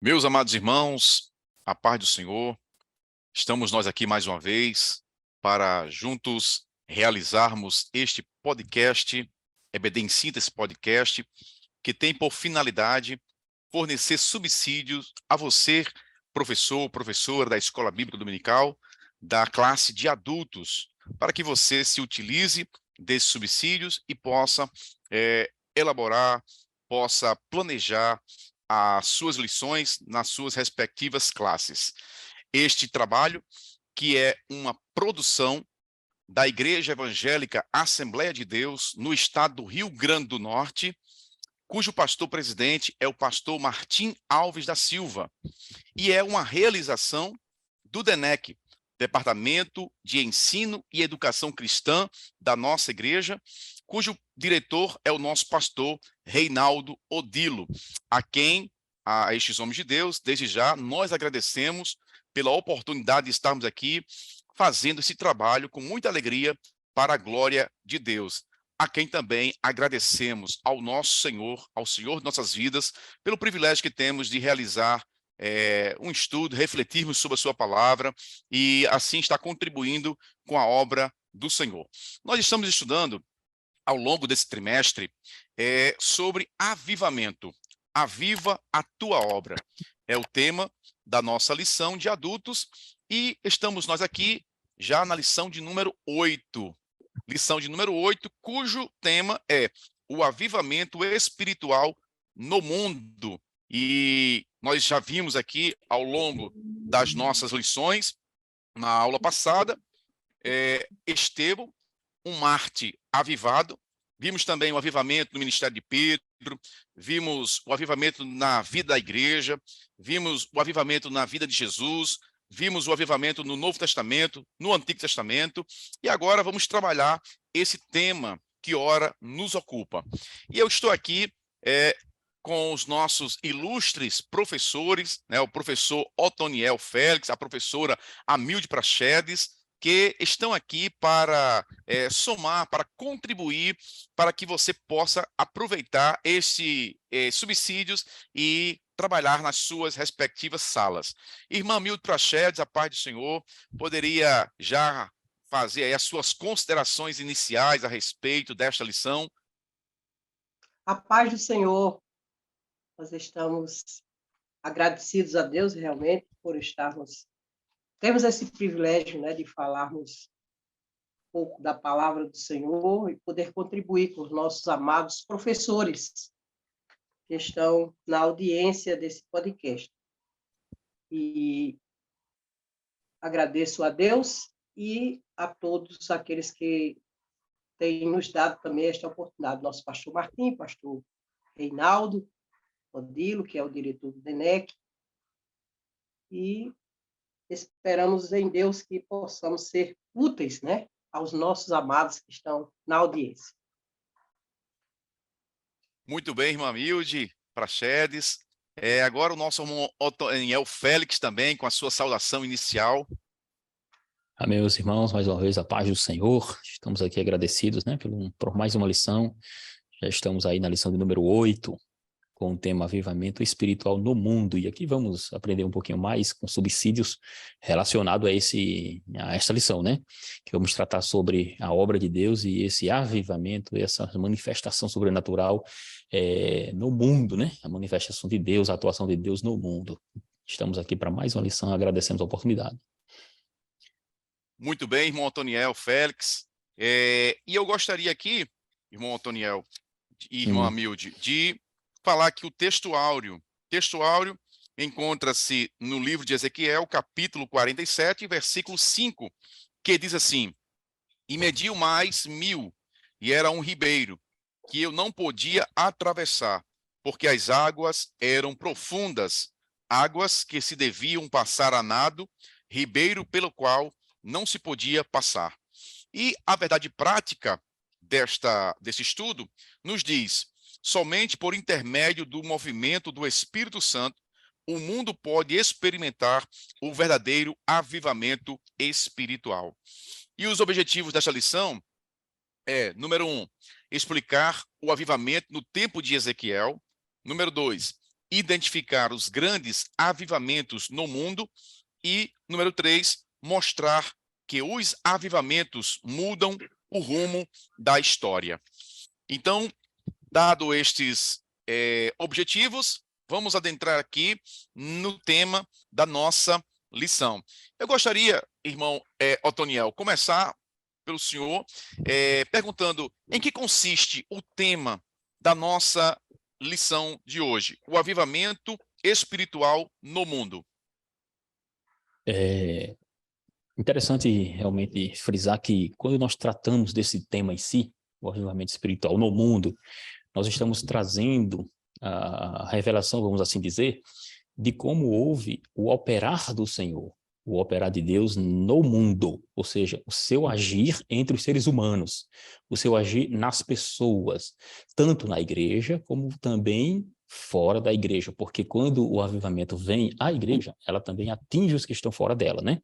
Meus amados irmãos, a paz do Senhor, estamos nós aqui mais uma vez para juntos realizarmos este podcast, EBD em Síntese Podcast, que tem por finalidade fornecer subsídios a você, professor, professora da Escola Bíblica Dominical, da classe de adultos, para que você se utilize desses subsídios e possa elaborar, possa planejar as suas lições nas suas respectivas classes. Este trabalho, que é uma produção da Igreja Evangélica Assembleia de Deus, no estado do Rio Grande do Norte, cujo pastor-presidente é o pastor Martim Alves da Silva, e é uma realização do DENEC, Departamento de Ensino e Educação Cristã da nossa igreja, cujo diretor é o nosso pastor Reinaldo Odilo, a estes homens de Deus, desde já, nós agradecemos pela oportunidade de estarmos aqui fazendo esse trabalho com muita alegria para a glória de Deus. A quem também agradecemos ao nosso Senhor, ao Senhor de nossas vidas, pelo privilégio que temos de realizar um estudo, refletirmos sobre a sua palavra e assim estar contribuindo com a obra do Senhor. Nós estamos estudando ao longo desse trimestre sobre avivamento. Aviva a tua obra. É o tema da nossa lição de adultos e estamos nós aqui já na lição de número 8. Lição de número 8, cujo tema é o avivamento espiritual no mundo. E nós já vimos aqui ao longo das nossas lições, na aula passada, Estevão, um Marte avivado. Vimos também o avivamento no ministério de Pedro, vimos o avivamento na vida da igreja, vimos o avivamento na vida de Jesus, vimos o avivamento no Novo Testamento, no Antigo Testamento, e agora vamos trabalhar esse tema que ora nos ocupa. E eu estou aqui com os nossos ilustres professores, o professor Otoniel Félix, a professora Amilde Praxedes, que estão aqui para somar, para contribuir, para que você possa aproveitar esses subsídios e trabalhar nas suas respectivas salas. Irmã Amilde Praxedes, a paz do Senhor, poderia já fazer aí as suas considerações iniciais a respeito desta lição? A paz do Senhor, nós estamos agradecidos a Deus realmente por termos esse privilégio, de falarmos um pouco da palavra do Senhor e poder contribuir com os nossos amados professores que estão na audiência desse podcast. E agradeço a Deus e a todos aqueles que têm nos dado também esta oportunidade. Nosso pastor Martim, pastor Reinaldo Odilo, que é o diretor do DENEC, e esperamos em Deus que possamos ser úteis, aos nossos amados que estão na audiência. Muito bem, irmã Milde Praxedes. Agora o nosso irmão Otoniel Félix também, com a sua saudação inicial. Meus irmãos, mais uma vez a paz do Senhor. Estamos aqui agradecidos, por mais uma lição. Já estamos aí na lição de número 8, com o tema avivamento espiritual no mundo. E aqui vamos aprender um pouquinho mais com subsídios relacionados a esta lição, Que vamos tratar sobre a obra de Deus e esse avivamento, essa manifestação sobrenatural no mundo, A manifestação de Deus, a atuação de Deus no mundo. Estamos aqui para mais uma lição, agradecemos a oportunidade. Muito bem, irmão Otoniel Félix. E eu gostaria aqui, irmão Otoniel e irmã Amilde, de falar que o texto áureo encontra-se no livro de Ezequiel, capítulo 47, versículo 5, que diz assim: E mediu mais 1000, e era um ribeiro, que eu não podia atravessar, porque as águas eram profundas, águas que se deviam passar a nado, ribeiro pelo qual não se podia passar. E a verdade prática desse estudo nos diz: somente por intermédio do movimento do Espírito Santo, o mundo pode experimentar o verdadeiro avivamento espiritual. E os objetivos desta lição número 1, explicar o avivamento no tempo de Ezequiel. Número 2, identificar os grandes avivamentos no mundo. E, número 3, mostrar que os avivamentos mudam o rumo da história. Então, dado estes objetivos, vamos adentrar aqui no tema da nossa lição. Eu gostaria, irmão Otoniel, começar pelo senhor, perguntando em que consiste o tema da nossa lição de hoje, o avivamento espiritual no mundo. É interessante realmente frisar que quando nós tratamos desse tema em si, o avivamento espiritual no mundo, nós estamos trazendo a revelação, vamos assim dizer, de como houve o operar do Senhor, o operar de Deus no mundo, ou seja, o seu agir entre os seres humanos, o seu agir nas pessoas, tanto na igreja como também fora da igreja, porque quando o avivamento vem à igreja, ela também atinge os que estão fora dela, né?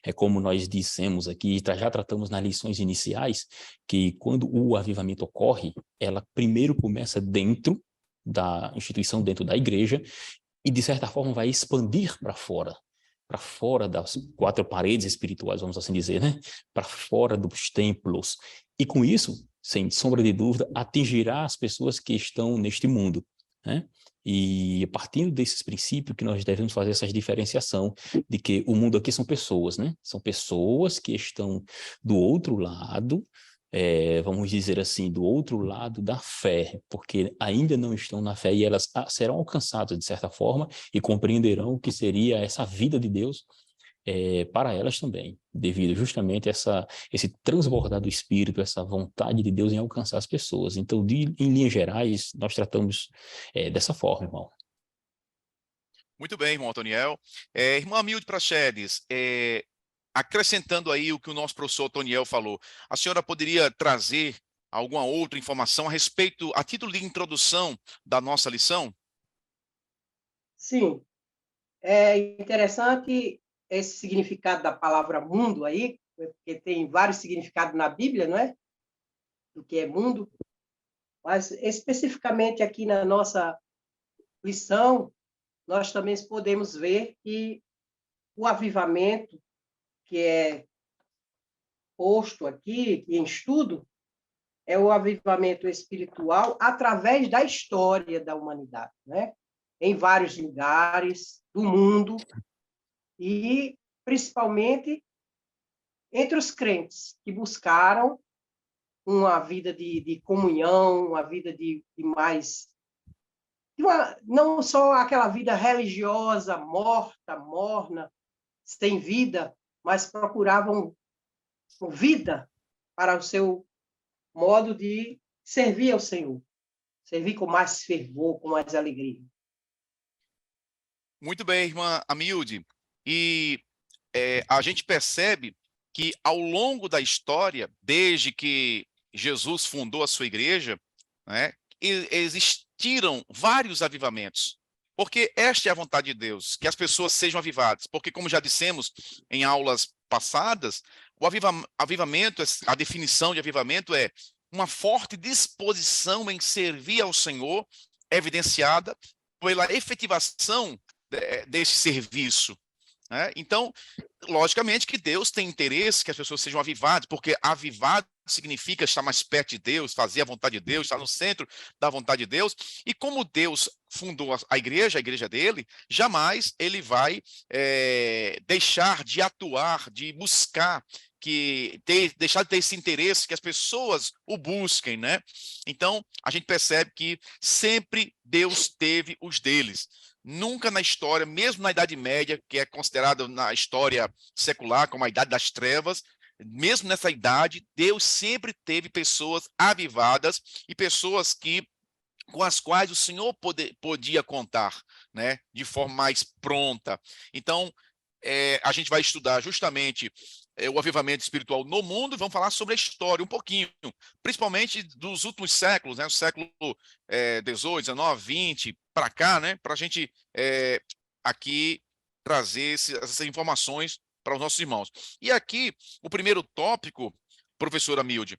É como nós dissemos aqui, já tratamos nas lições iniciais, que quando o avivamento ocorre, ela primeiro começa dentro da instituição, dentro da igreja, e de certa forma vai expandir para fora das 4 paredes espirituais, vamos assim dizer, né? Para fora dos templos. E com isso, sem sombra de dúvida, atingirá as pessoas que estão neste mundo, né? E partindo desses princípios que nós devemos fazer essa diferenciação de que o mundo aqui são pessoas, né? São pessoas que estão do outro lado, vamos dizer assim, do outro lado da fé, porque ainda não estão na fé e elas serão alcançadas de certa forma e compreenderão o que seria essa vida de Deus para elas também, devido justamente a esse transbordar do Espírito, essa vontade de Deus em alcançar as pessoas. Então, em linhas gerais, nós tratamos dessa forma, irmão. Muito bem, irmão Otoniel. Irmão Amilde Praxedes, acrescentando aí o que o nosso professor Otoniel falou, a senhora poderia trazer alguma outra informação a respeito, a título de introdução da nossa lição? Sim, é interessante esse significado da palavra mundo aí, porque tem vários significados na Bíblia, não é? Do que é mundo. Mas, especificamente aqui na nossa lição, nós também podemos ver que o avivamento, que é posto aqui em estudo, é o avivamento espiritual através da história da humanidade, né? Em vários lugares do mundo e, principalmente, entre os crentes que buscaram uma vida de comunhão, uma vida de mais... não só aquela vida religiosa, morta, morna, sem vida, mas procuravam vida para o seu modo de servir ao Senhor, servir com mais fervor, com mais alegria. Muito bem, irmã Amilde. E a gente percebe que ao longo da história, desde que Jesus fundou a sua igreja, né, existiram vários avivamentos. Porque esta é a vontade de Deus, que as pessoas sejam avivadas. Porque, como já dissemos em aulas passadas, o avivamento, a definição de avivamento é uma forte disposição em servir ao Senhor, evidenciada pela efetivação desse serviço. Então, logicamente que Deus tem interesse que as pessoas sejam avivadas, porque avivado significa estar mais perto de Deus, fazer a vontade de Deus, estar no centro da vontade de Deus. E como Deus fundou a igreja dele, jamais ele vai deixar de atuar, de buscar, deixar de ter esse interesse, que as pessoas o busquem, né? Então, a gente percebe que sempre Deus teve os deles. Nunca na história, mesmo na Idade Média, que é considerada na história secular como a Idade das Trevas, mesmo nessa idade, Deus sempre teve pessoas avivadas e pessoas com as quais o Senhor podia contar, né, de forma mais pronta. Então, a gente vai estudar justamente o avivamento espiritual no mundo e vamos falar sobre a história um pouquinho, principalmente dos últimos séculos, né, o século 18, 19, 20, para cá, né, para a gente aqui trazer essas informações para os nossos irmãos. E aqui, o primeiro tópico, professor Amilde,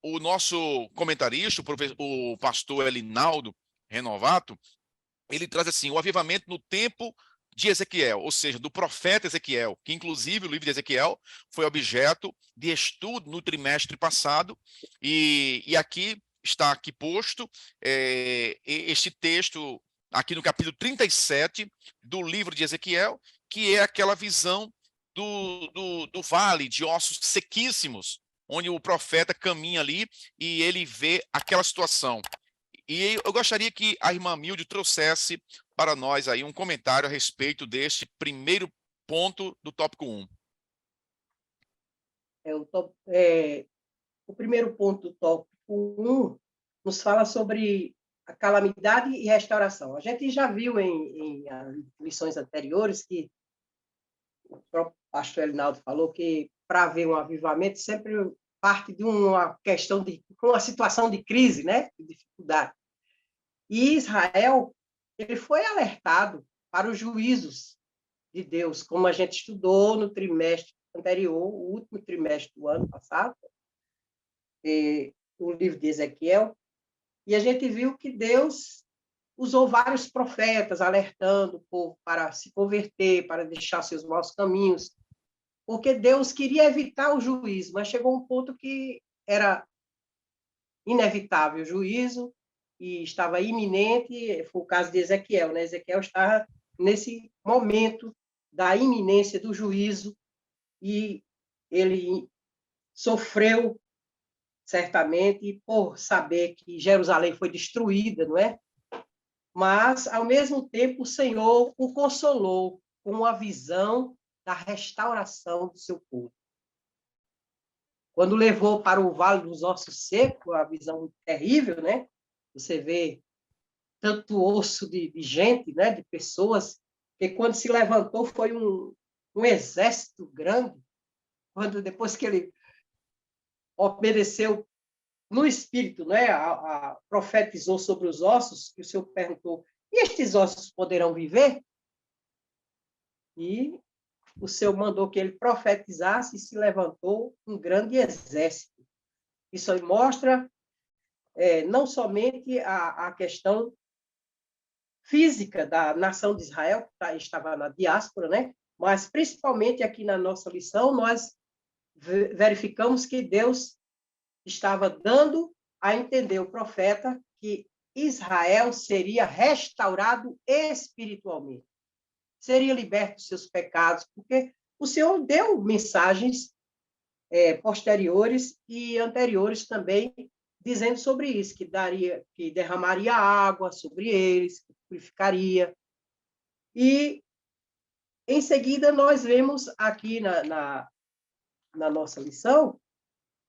o nosso comentarista, o pastor Elinaldo Renovato, ele traz assim, o avivamento no tempo de Ezequiel, ou seja, do profeta Ezequiel, que inclusive o livro de Ezequiel foi objeto de estudo no trimestre passado, e aqui está aqui posto este texto aqui no capítulo 37 do livro de Ezequiel, que é aquela visão do vale de ossos sequíssimos, onde o profeta caminha ali e ele vê aquela situação. E eu gostaria que a irmã Milde trouxesse para nós aí um comentário a respeito deste primeiro ponto do tópico 1. O primeiro ponto do tópico 1 nos fala sobre a calamidade e restauração. A gente já viu em lições anteriores que o próprio pastor Elinaldo falou que para haver um avivamento sempre parte de uma questão de uma situação de crise, né, de dificuldade. E Israel, ele foi alertado para os juízos de Deus, como a gente estudou no trimestre anterior, o último trimestre do ano passado, o livro de Ezequiel, e a gente viu que Deus usou vários profetas alertando o povo para se converter, para deixar seus maus caminhos, porque Deus queria evitar o juízo, mas chegou um ponto que era inevitável o juízo e estava iminente, foi o caso de Ezequiel, né? Ezequiel estava nesse momento da iminência do juízo e ele sofreu certamente por saber que Jerusalém foi destruída, não é? Mas, ao mesmo tempo, o Senhor o consolou com a visão da restauração do seu povo. Quando levou para o Vale dos Ossos Secos, a visão terrível, né? Você vê tanto osso de gente, né? De pessoas, que quando se levantou foi um exército grande, depois que ele obedeceu no espírito, né? Profetizou sobre os ossos, que o Senhor perguntou, e estes ossos poderão viver? E o Senhor mandou que ele profetizasse e se levantou um grande exército. Isso aí mostra não somente a questão física da nação de Israel, que estava na diáspora, né? Mas principalmente aqui na nossa lição, nós verificamos que Deus estava dando a entender o profeta que Israel seria restaurado espiritualmente, seria liberto dos seus pecados, porque o Senhor deu mensagens posteriores e anteriores também, dizendo sobre isso, que derramaria água sobre eles, que purificaria. E, em seguida, nós vemos aqui na nossa lição,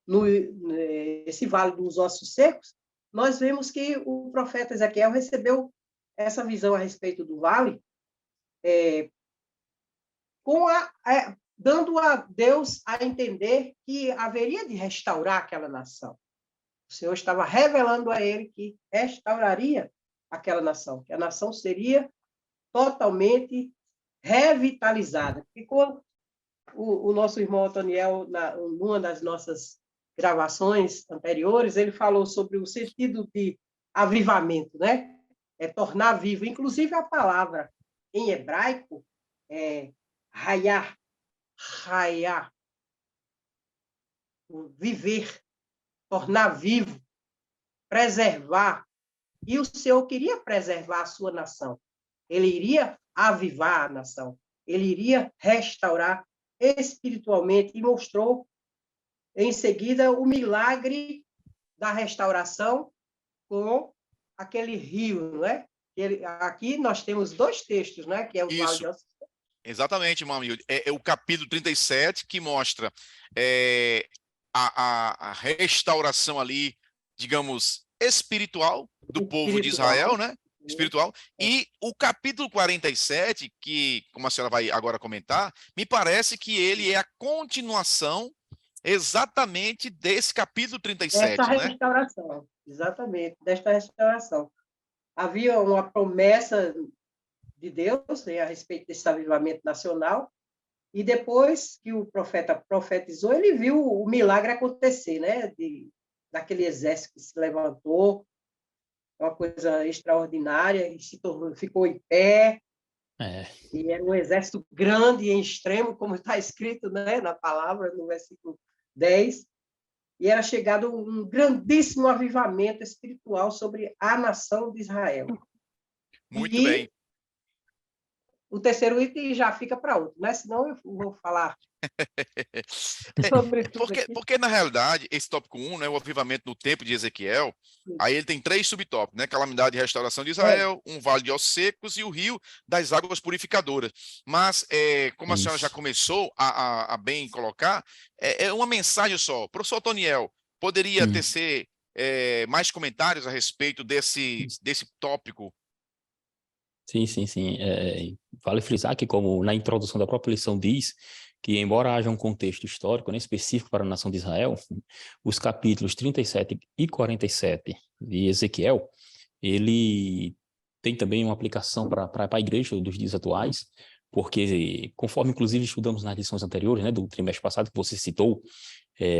nesse Vale dos Ossos Secos, nós vemos que o profeta Ezequiel recebeu essa visão a respeito do vale, dando a Deus a entender que haveria de restaurar aquela nação. O Senhor estava revelando a ele que restauraria aquela nação, que a nação seria totalmente revitalizada. Ficou o nosso irmão Otoniel, numa das nossas gravações anteriores, ele falou sobre o sentido de avivamento, né? Tornar vivo. Inclusive, a palavra em hebraico é hayah, viver, tornar vivo, preservar. E o Senhor queria preservar a sua nação. Ele iria avivar a nação. Ele iria restaurar espiritualmente e mostrou, em seguida, o milagre da restauração com aquele rio, não é? Aqui nós temos dois textos, né? Que é o Vale de Ossos. Exatamente, Mamilde. É o capítulo 37 que mostra a restauração ali, digamos, espiritual do povo de Israel, né? Espiritual. E o capítulo 47, que, como a senhora vai agora comentar, me parece que ele é a continuação exatamente desse capítulo 37, desta restauração, exatamente, desta restauração. Havia uma promessa de Deus, né, a respeito desse avivamento nacional, e depois que o profeta profetizou, ele viu o milagre acontecer, né, daquele exército que se levantou uma coisa extraordinária, e ficou em pé, É, e era um exército grande e em extremo, como está escrito, né, na palavra, no versículo 10, e era chegado um grandíssimo avivamento espiritual sobre a nação de Israel. Muito bem. E o terceiro item já fica para outro, né? Senão eu vou falar sobre tudo aqui. Porque, na realidade, esse tópico 1, né, o avivamento no tempo de Ezequiel, aí ele tem 3 subtópicos, né? Calamidade e restauração de Israel, um vale de ossos secos e o rio das águas purificadoras. Mas, como a senhora já isso. começou a bem colocar, é uma mensagem só. Professor Otoniel, poderia Hum. tecer mais comentários a respeito desse tópico? Sim, sim, sim. Vale frisar que, como na introdução da própria lição diz, que embora haja um contexto histórico, né, específico para a nação de Israel, os capítulos 37 e 47 de Ezequiel, ele tem também uma aplicação para a igreja dos dias atuais, porque, conforme inclusive estudamos nas lições anteriores, né, do trimestre passado que você citou,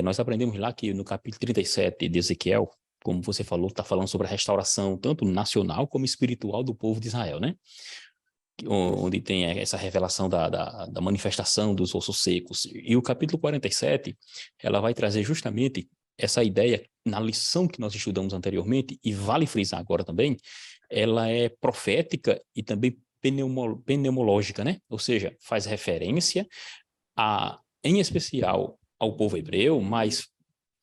nós aprendemos lá que no capítulo 37 de Ezequiel, como você falou, está falando sobre a restauração tanto nacional como espiritual do povo de Israel, né? Onde tem essa revelação da manifestação dos ossos secos. E o capítulo 47, ela vai trazer justamente essa ideia, na lição que nós estudamos anteriormente, e vale frisar agora também, ela é profética e também pneumológica, né? Ou seja, faz referência em especial ao povo hebreu, mas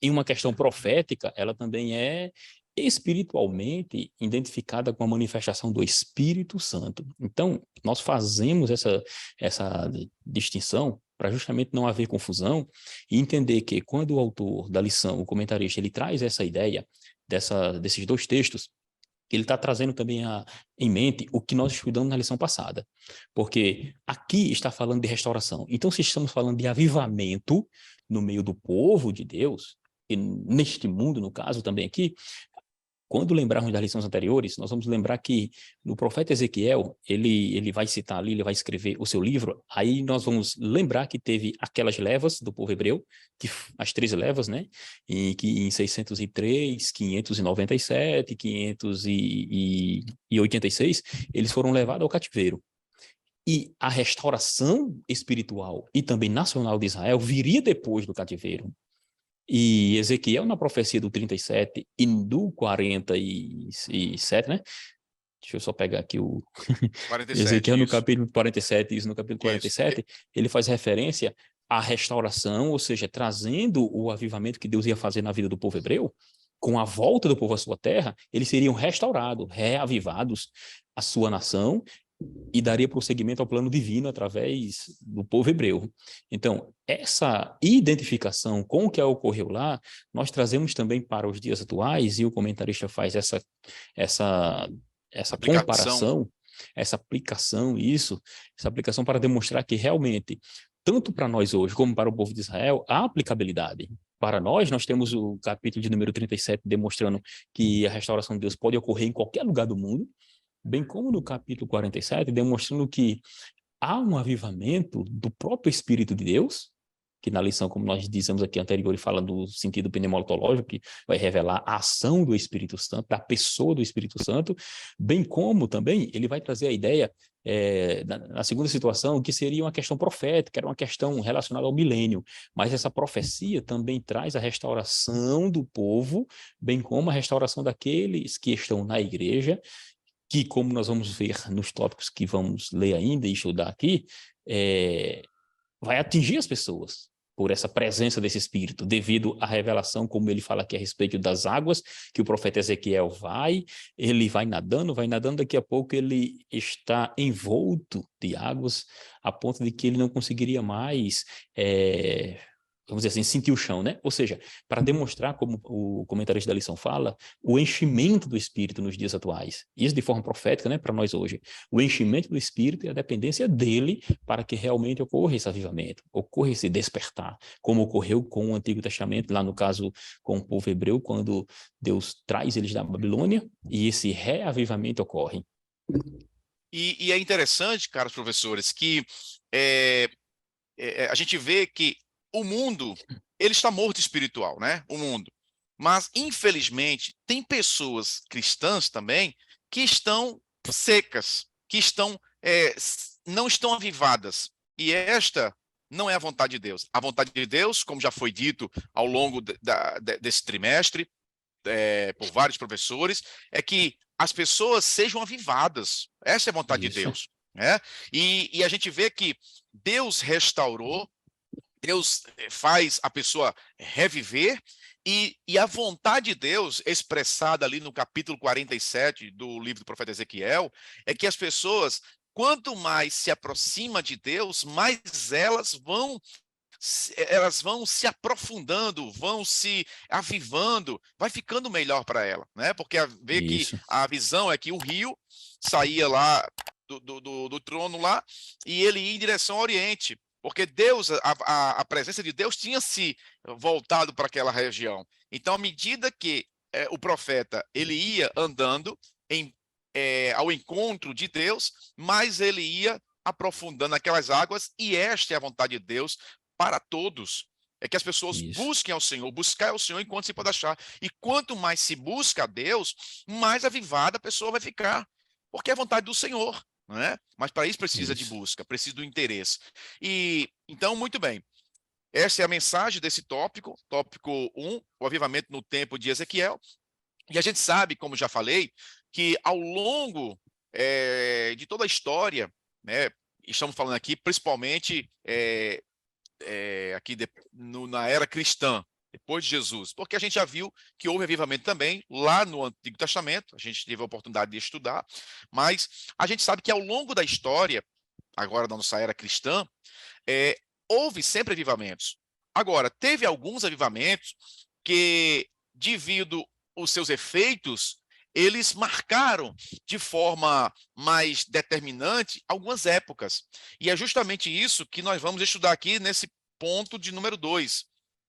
em uma questão profética, ela também é espiritualmente identificada com a manifestação do Espírito Santo. Então, nós fazemos essa distinção para justamente não haver confusão e entender que quando o autor da lição, o comentarista, ele traz essa ideia desses 2 textos, ele está trazendo também em mente o que nós estudamos na lição passada. Porque aqui está falando de restauração. Então, se estamos falando de avivamento no meio do povo de Deus, e neste mundo, no caso também aqui, quando lembrarmos das lições anteriores, nós vamos lembrar que no profeta Ezequiel, ele vai citar ali, ele vai escrever o seu livro, aí nós vamos lembrar que teve aquelas levas do povo hebreu, as 13 levas, né? E que em 603, 597, 586, eles foram levados ao cativeiro. E a restauração espiritual e também nacional de Israel viria depois do cativeiro. E Ezequiel, na profecia do 37 e do 47, né? Deixa eu só pegar aqui o 47, Ezequiel no isso. capítulo 47, isso no capítulo Isso. 47, ele faz referência à restauração, ou seja, trazendo o avivamento que Deus ia fazer na vida do povo hebreu, com a volta do povo à sua terra, eles seriam restaurados, reavivados a sua nação e daria prosseguimento ao plano divino através do povo hebreu. Então, essa identificação com o que ocorreu lá, nós trazemos também para os dias atuais, e o comentarista faz essa Aplicação. comparação, essa aplicação para demonstrar que realmente, tanto para nós hoje como para o povo de Israel, há aplicabilidade. Para nós temos o capítulo de número 37 demonstrando que a restauração de Deus pode ocorrer em qualquer lugar do mundo, bem como no capítulo 47, demonstrando que há um avivamento do próprio Espírito de Deus, que na lição, como nós dizemos aqui anterior, fala do sentido pneumológico, que vai revelar a ação do Espírito Santo, da pessoa do Espírito Santo, bem como também ele vai trazer a ideia, na segunda situação, que seria uma questão profética, era uma questão relacionada ao milênio, mas essa profecia também traz a restauração do povo, bem como a restauração daqueles que estão na igreja, que, como nós vamos ver nos tópicos que vamos ler ainda e estudar aqui, vai atingir as pessoas por essa presença desse Espírito, devido à revelação, como ele fala aqui a respeito das águas, que o profeta Ezequiel ele vai nadando, daqui a pouco ele está envolto de águas, a ponto de que ele não conseguiria mais vamos dizer assim, sentir o chão, né? Ou seja, para demonstrar, como o comentarista da lição fala, o enchimento do Espírito nos dias atuais. Isso de forma profética, né, para nós hoje. O enchimento do Espírito e a dependência dele para que realmente ocorra esse avivamento, ocorra esse despertar, como ocorreu com o Antigo Testamento, lá no caso com o povo hebreu, quando Deus traz eles da Babilônia e esse reavivamento ocorre. E é interessante, caros professores, que a gente vê que o mundo, ele está morto espiritual, né? O mundo. Mas, infelizmente, tem pessoas cristãs também que estão secas, que não estão avivadas. E esta não é a vontade de Deus. A vontade de Deus, como já foi dito ao longo desse trimestre, por vários professores, é que as pessoas sejam avivadas. Essa é a vontade de Isso. Deus. Né? E a gente vê que Deus restaurou, Deus faz a pessoa reviver, e a vontade de Deus, expressada ali no capítulo 47 do livro do profeta Ezequiel, é que as pessoas, quanto mais se aproximam de Deus, mais elas vão se aprofundando, vão se avivando, vai ficando melhor para ela, né? Porque vê que Isso. a visão é que o rio saía lá do trono lá, e ele ia em direção ao Oriente, porque Deus, a presença de Deus tinha se voltado para aquela região. Então, à medida que o profeta ele ia andando ao encontro de Deus, mais ele ia aprofundando aquelas águas, e esta é a vontade de Deus para todos. É que as pessoas Isso. busquem ao Senhor, buscar ao Senhor enquanto se pode achar. E quanto mais se busca a Deus, mais avivada a pessoa vai ficar, porque é a vontade do Senhor, não é? Mas para isso precisa de Isso. busca, precisa do interesse. E então, muito bem. Essa é a mensagem desse tópico 1, o avivamento no tempo de Ezequiel. E a gente sabe, como já falei, que ao longo de toda a história, né, estamos falando aqui principalmente aqui na era cristã, depois de Jesus, porque a gente já viu que houve avivamento também lá no Antigo Testamento, a gente teve a oportunidade de estudar, mas a gente sabe que ao longo da história, agora da nossa era cristã, houve sempre avivamentos. Agora, teve alguns avivamentos que, devido aos seus efeitos, eles marcaram de forma mais determinante algumas épocas. E é justamente isso que nós vamos estudar aqui nesse ponto de número 2,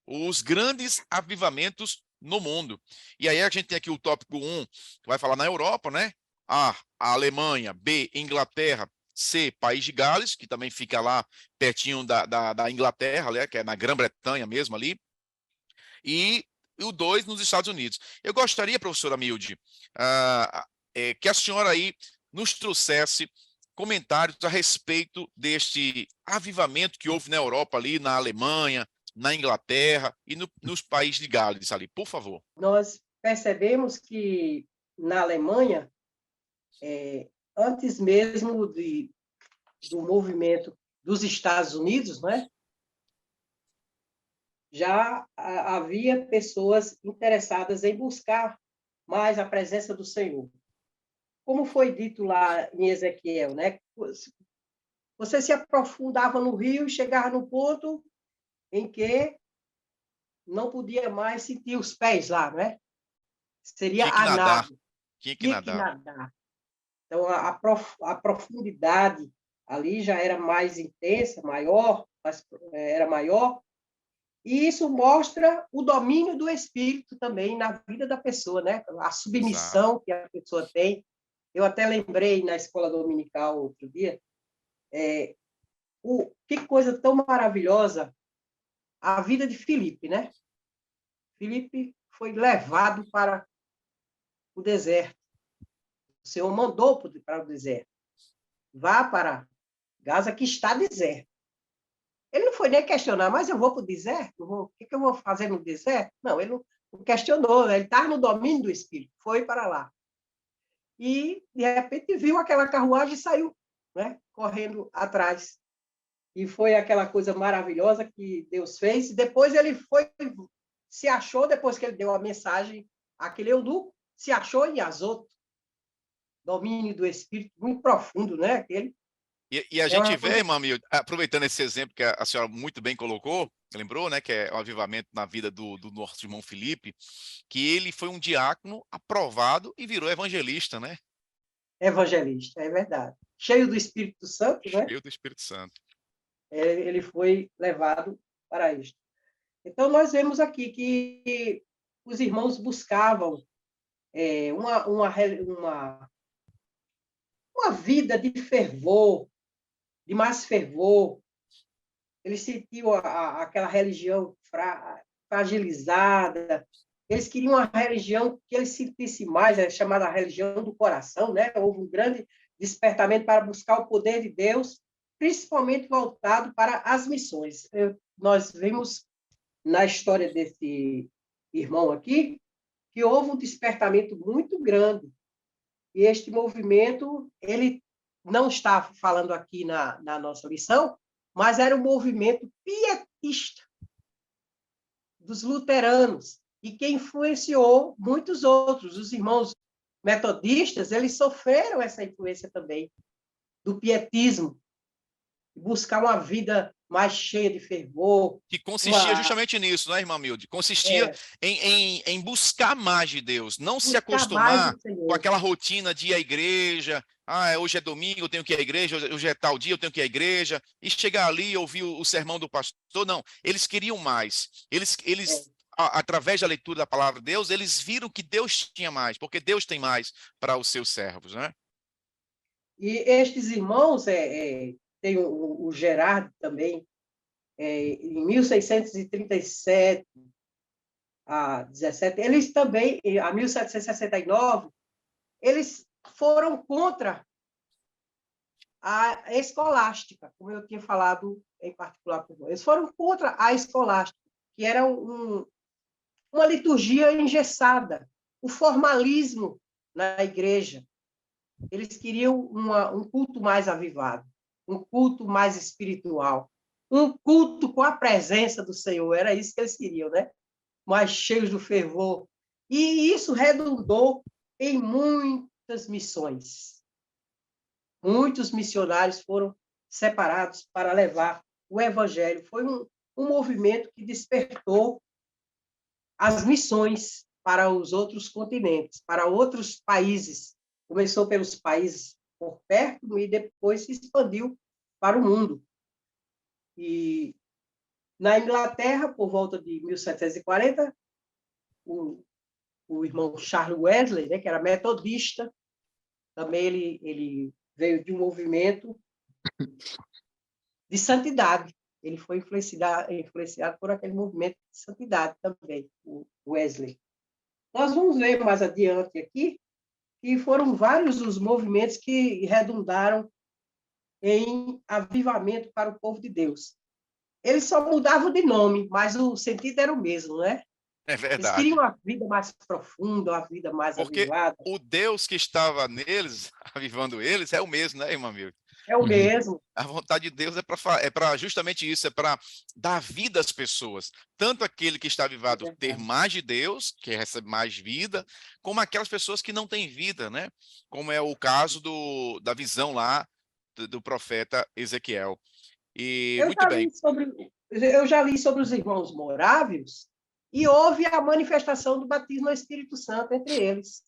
os grandes avivamentos no mundo. E aí a gente tem aqui o tópico 1, que vai falar na Europa, né? A Alemanha, B, Inglaterra, C, País de Gales, que também fica lá pertinho da Inglaterra, né, que é na Grã-Bretanha mesmo ali, e o 2 nos Estados Unidos. Eu gostaria, professora Milde, que a senhora aí nos trouxesse comentários a respeito deste avivamento que houve na Europa ali, na Alemanha, na Inglaterra e nos países de Gales ali, por favor. Nós percebemos que na Alemanha, antes mesmo do movimento dos Estados Unidos, né, já havia pessoas interessadas em buscar mais a presença do Senhor. Como foi dito lá em Ezequiel, né? Você se aprofundava no rio e chegava no ponto em que não podia mais sentir os pés lá, né? Seria Tinha que a nadar, nado. tinha que Tinha que nadar. nadar. Então, a profundidade ali já era mais intensa, maior, era maior, e isso mostra o domínio do espírito também na vida da pessoa, né? A Exato. submissão que a pessoa tem. Eu até lembrei na escola dominical outro dia, que coisa tão maravilhosa a vida de Filipe, né? Filipe foi levado para o deserto. O Senhor mandou para o deserto. Vá para Gaza, que está deserto. Ele não foi nem questionar, mas eu vou para o deserto? O que eu vou fazer no deserto? Não, ele não questionou, né? Ele estava no domínio do Espírito, foi para lá. E, de repente, viu aquela carruagem e saiu, né? Correndo atrás. E foi aquela coisa maravilhosa que Deus fez. Depois ele se achou, depois que ele deu a mensagem àquele eunuco, se achou em Azoto. Domínio do Espírito muito profundo, né? Aquele. E a gente vê, irmã Milde, aproveitando esse exemplo que a senhora muito bem colocou, lembrou, né, que é um avivamento na vida do nosso irmão Filipe, que ele foi um diácono aprovado e virou evangelista, né? Evangelista, é verdade. Cheio do Espírito Santo, né? Cheio do Espírito Santo. Ele foi levado para isto. Então, nós vemos aqui que os irmãos buscavam uma vida de fervor, de mais fervor. Eles sentiam aquela religião fragilizada, Eles queriam uma religião que eles sentissem mais, é chamada a religião do coração, né? Houve um grande despertamento para buscar o poder de Deus, principalmente voltado para as missões. Nós vimos na história desse irmão aqui que houve um despertamento muito grande. E este movimento, ele não está falando aqui na nossa lição, mas era um movimento pietista dos luteranos, e que influenciou muitos outros. Os irmãos metodistas, eles sofreram essa influência também do pietismo, buscar uma vida mais cheia de fervor. Que consistia justamente nisso, né, irmã Milde? Consistia em buscar mais de Deus, não se acostumar com aquela rotina de ir à igreja. Ah, hoje é domingo, eu tenho que ir à igreja, hoje é tal dia, eu tenho que ir à igreja, e chegar ali e ouvir o sermão do pastor. Não, eles queriam mais. Através da leitura da palavra de Deus, eles viram que Deus tinha mais, porque Deus tem mais para os seus servos, né? E estes irmãos, tem o Gerard também, em 1637 a 17, eles também, a 1769, eles foram contra a escolástica, como eu tinha falado em particular por eles foram contra a escolástica, que era uma liturgia engessada, o formalismo na igreja. Eles queriam um culto mais avivado, um culto mais espiritual, um culto com a presença do Senhor. Era isso que eles queriam, né? Mais cheios do fervor. E isso redundou em muitas missões. Muitos missionários foram separados para levar o evangelho. Foi um movimento que despertou as missões para os outros continentes, para outros países. Começou pelos países por perto e depois se expandiu para o mundo. E na Inglaterra, por volta de 1740, o irmão Charles Wesley, né, que era metodista, também ele veio de um movimento de santidade. Ele foi influenciado por aquele movimento de santidade também, o Wesley. Nós vamos ver mais adiante aqui que foram vários os movimentos que redundaram em avivamento para o povo de Deus. Eles só mudavam de nome, mas o sentido era o mesmo, né? É verdade. Eles queriam uma vida mais profunda, uma vida mais avivada. Porque o Deus que estava neles, avivando eles, é o mesmo, né, irmã Milton? É o mesmo. A vontade de Deus é para justamente isso, é para dar vida às pessoas. Tanto aquele que está avivado ter mais de Deus, que recebe mais vida, como aquelas pessoas que não têm vida, né? Como é o caso da visão lá do profeta Ezequiel. E muito bem. Eu já li sobre os irmãos morávios e houve a manifestação do batismo no Espírito Santo entre eles.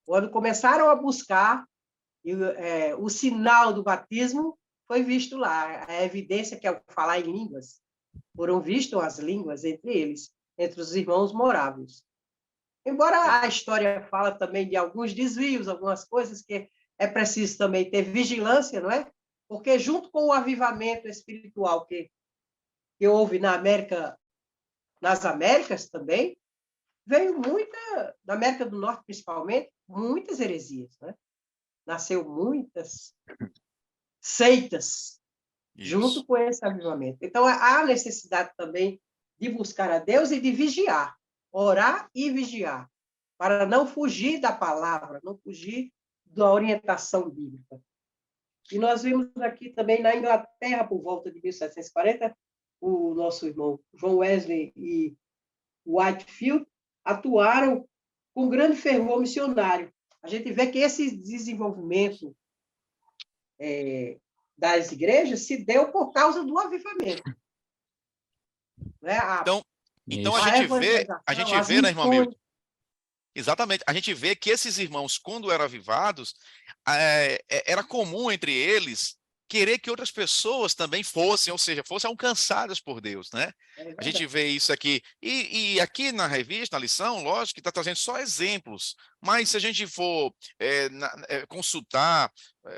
Quando começaram a buscar, o sinal do batismo foi visto lá. A evidência que é o falar em línguas. Foram vistas as línguas entre eles, entre os irmãos morávios. Embora a história fala também de alguns desvios, algumas coisas que é preciso também ter vigilância, não é? Porque junto com o avivamento espiritual que houve nas Américas também, veio na América do Norte principalmente, muitas heresias, né? Nasceu muitas seitas junto com esse avivamento. Então, há necessidade também de buscar a Deus e de vigiar, orar e vigiar, para não fugir da palavra, não fugir da orientação bíblica. E nós vimos aqui também na Inglaterra, por volta de 1740, o nosso irmão John Wesley e Whitefield atuaram com grande fervor missionário. A gente vê que esse desenvolvimento das igrejas se deu por causa do avivamento. Né? Então a gente vê, né, irmão Milton? Exatamente. A gente vê que esses irmãos, quando eram avivados, era comum entre eles querer que outras pessoas também fossem, ou seja, fossem alcançadas por Deus, né? A gente vê isso aqui. E aqui na revista, na lição, lógico que está trazendo só exemplos, mas se a gente for consultar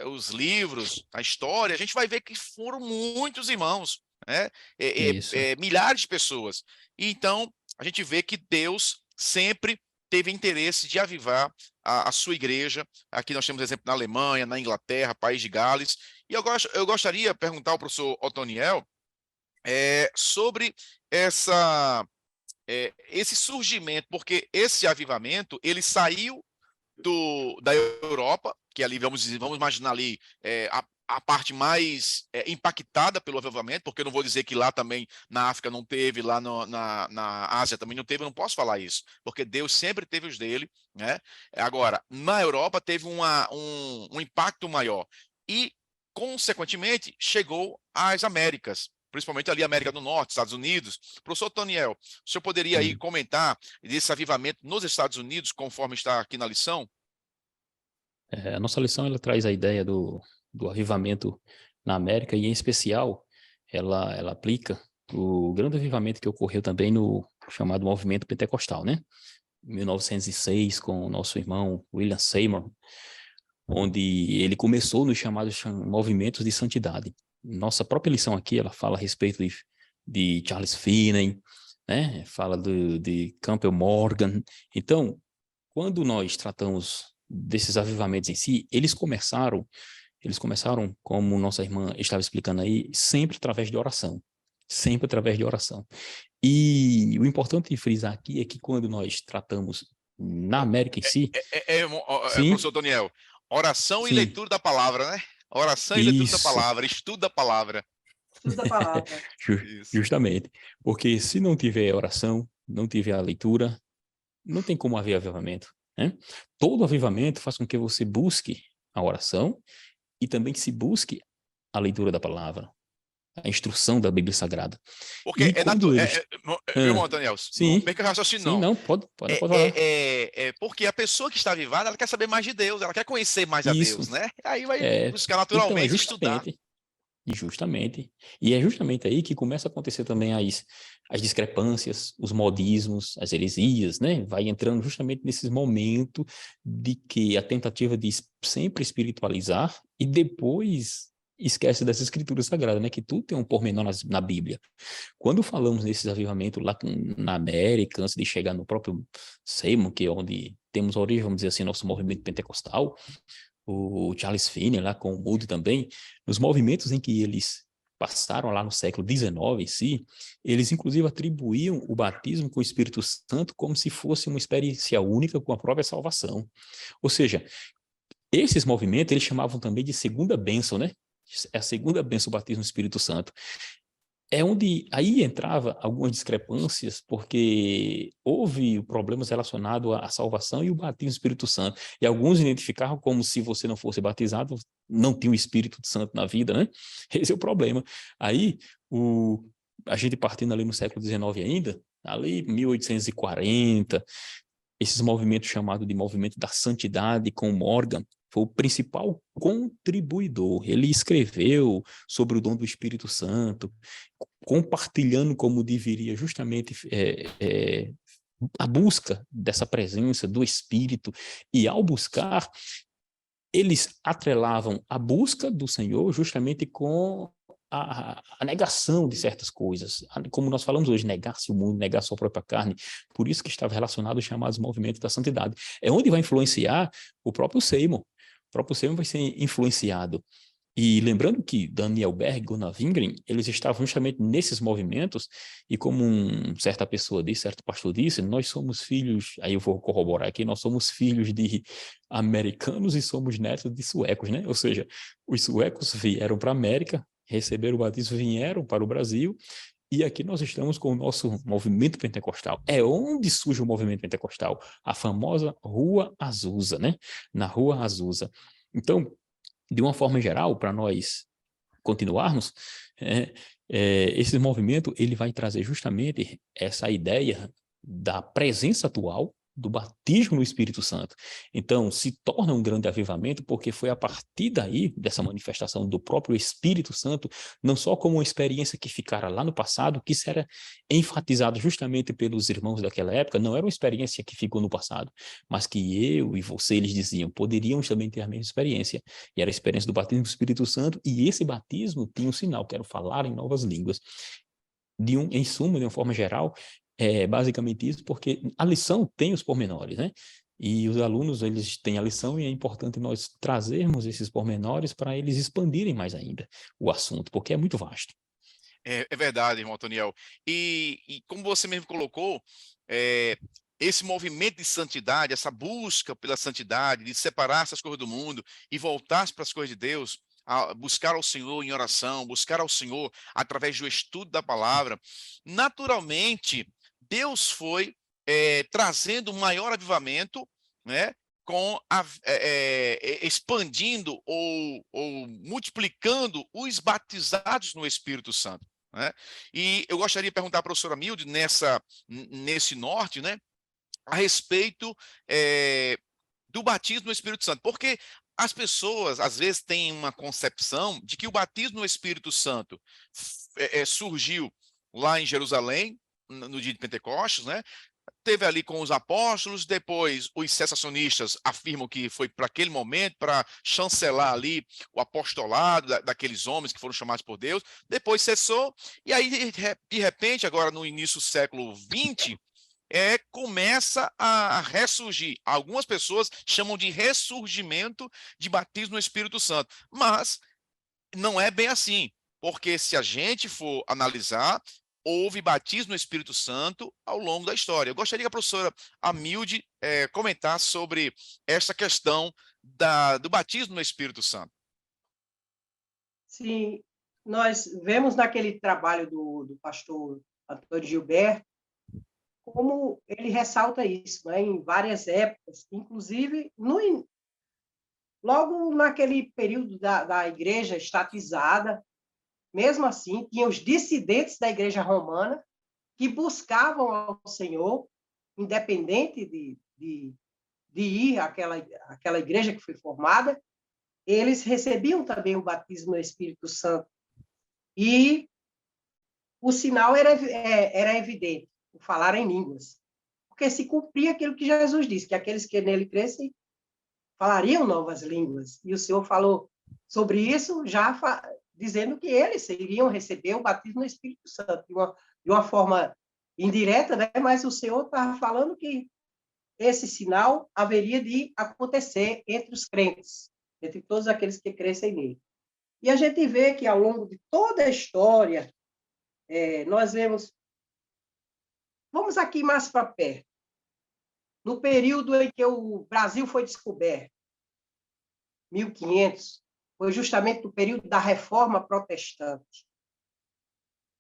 os livros, a história, a gente vai ver que foram muitos irmãos, né? Milhares de pessoas. E então, a gente vê que Deus sempre teve interesse de avivar a sua igreja. Aqui nós temos exemplo na Alemanha, na Inglaterra, País de Gales. E eu gostaria de perguntar ao professor Otoniel sobre esse surgimento, porque esse avivamento ele saiu da Europa, que ali vamos imaginar ali a parte mais impactada pelo avivamento, porque eu não vou dizer que lá também na África não teve, lá na Ásia também não teve, eu não posso falar isso, porque Deus sempre teve os dele, né? Agora, na Europa teve um impacto maior e, consequentemente, chegou às Américas, principalmente ali América do Norte, Estados Unidos. Professor Toniel, o senhor poderia aí comentar desse avivamento nos Estados Unidos, conforme está aqui na lição? A nossa lição ela traz a ideia do avivamento na América e, em especial, ela aplica o grande avivamento que ocorreu também no chamado movimento pentecostal, né? Em 1906, com o nosso irmão William Seymour, onde ele começou nos chamados movimentos de santidade. Nossa própria lição aqui, ela fala a respeito de Charles Finney, né? Fala de Campbell Morgan. Então, quando nós tratamos desses avivamentos em si, eles começaram, como nossa irmã estava explicando aí, sempre através de oração. Sempre através de oração. E o importante de frisar aqui é que quando nós tratamos na América em si... Sim, professor Toniel, oração e sim, leitura da palavra, né? Oração e leitura da isso. palavra, estudo da palavra. Estudo da palavra. Isso. Justamente. Porque se não tiver oração, não tiver a leitura, não tem como haver avivamento, né? Todo avivamento faz com que você busque a oração e também que se busque a leitura da palavra, a instrução da Bíblia Sagrada. Porque E quando eles... meu irmão Daniel, não Sim, perca o raciocínio, sim, não. não, pode falar. Porque a pessoa que está avivada, ela quer saber mais de Deus, ela quer conhecer mais a Isso. Deus, né? Aí vai buscar Então, naturalmente estudar. Justamente. E é justamente aí que começa a acontecer também as discrepâncias, os modismos, as heresias, né? Vai entrando justamente nesses momentos de que a tentativa de sempre espiritualizar e depois esquece das escrituras sagradas, né? Que tudo tem um pormenor na Bíblia. Quando falamos nesses avivamentos lá na América, antes de chegar no próprio Seymour, que é onde temos a origem, vamos dizer assim, nosso movimento pentecostal, o Charles Finney lá com o Moody também, nos movimentos em que eles passaram lá no século XIX em si, eles inclusive atribuíam o batismo com o Espírito Santo como se fosse uma experiência única com a própria salvação. Ou seja, esses movimentos eles chamavam também de segunda bênção, né? É a segunda bênção, o batismo do Espírito Santo. É onde aí entrava algumas discrepâncias, porque houve problemas relacionados à salvação e o batismo do Espírito Santo. E alguns identificavam como se você não fosse batizado, não tinha o Espírito Santo na vida, né? Esse é o problema. Aí, a gente partindo ali no século XIX ainda, ali 1840, esses movimentos chamados de movimento da santidade com Morgan, foi o principal contribuidor. Ele escreveu sobre o dom do Espírito Santo, compartilhando como deveria justamente a busca dessa presença do Espírito. E ao buscar, eles atrelavam a busca do Senhor justamente com a negação de certas coisas, como nós falamos hoje, negar-se o mundo, negar sua própria carne, por isso que estava relacionado aos chamados movimentos da santidade. É onde vai influenciar o próprio Seymour. O próprio Seymour vai ser influenciado. E lembrando que Daniel Berg e Gunnar Wingren, eles estavam justamente nesses movimentos, e como certa pessoa disse, certo pastor disse, nós somos filhos, aí eu vou corroborar aqui, nós somos filhos de americanos e somos netos de suecos, né? Ou seja, os suecos vieram para a América, receberam o batismo, vieram para o Brasil, e aqui nós estamos com o nosso movimento pentecostal. É onde surge o movimento pentecostal? A famosa Rua Azusa, né? Na Rua Azusa. Então, de uma forma geral, para nós continuarmos, esse movimento ele vai trazer justamente essa ideia da presença atual do batismo no Espírito Santo. Então, se torna um grande avivamento, porque foi a partir daí, dessa manifestação do próprio Espírito Santo, não só como uma experiência que ficara lá no passado, que isso era enfatizado justamente pelos irmãos daquela época, não era uma experiência que ficou no passado, mas que eu e você, eles diziam, poderíamos também ter a mesma experiência, e era a experiência do batismo do Espírito Santo, e esse batismo tinha um sinal, que era falar em novas línguas. Em suma, de uma forma geral, É basicamente isso, porque a lição tem os pormenores, né? E os alunos, eles têm a lição e é importante nós trazermos esses pormenores para eles expandirem mais ainda o assunto, porque é muito vasto. É verdade, irmão Toniel. E como você mesmo colocou, é, esse movimento de santidade, essa busca pela santidade, de separar essas coisas do mundo e voltar para as coisas de Deus, buscar ao Senhor em oração, buscar ao Senhor através do estudo da palavra, naturalmente, Deus foi trazendo um maior avivamento, né? Expandindo ou multiplicando os batizados no Espírito Santo. Né? E eu gostaria de perguntar à professora Milde, nesse norte, né, a respeito do batismo no Espírito Santo, porque as pessoas, às vezes, têm uma concepção de que o batismo no Espírito Santo surgiu lá em Jerusalém, no dia de Pentecostes, né? Teve ali com os apóstolos, depois os sensacionistas afirmam que foi para aquele momento, para chancelar ali o apostolado daqueles homens que foram chamados por Deus, depois cessou, e aí, de repente, agora no início do século XX, começa a ressurgir. Algumas pessoas chamam de ressurgimento de batismo no Espírito Santo, mas não é bem assim, porque se a gente for analisar, houve batismo no Espírito Santo ao longo da história. Eu gostaria que a professora Amilde comentasse sobre essa questão do batismo no Espírito Santo. Sim, nós vemos naquele trabalho do pastor Antônio Gilberto como ele ressalta isso, né, em várias épocas, inclusive logo naquele período da igreja estatizada, mesmo assim, tinha os dissidentes da igreja romana que buscavam ao Senhor, independente de ir àquela igreja que foi formada, eles recebiam também o batismo no Espírito Santo. E o sinal era evidente, o falar em línguas, porque se cumpria aquilo que Jesus disse, que aqueles que nele crescem falariam novas línguas. E o Senhor falou sobre isso, já dizendo que eles iriam receber o batismo no Espírito Santo, de uma forma indireta, né? Mas o Senhor estava falando que esse sinal haveria de acontecer entre os crentes, entre todos aqueles que crescem nele. E a gente vê que, ao longo de toda a história, nós vemos... Vamos aqui mais para perto. No período em que o Brasil foi descoberto, 1500, foi justamente no período da Reforma Protestante.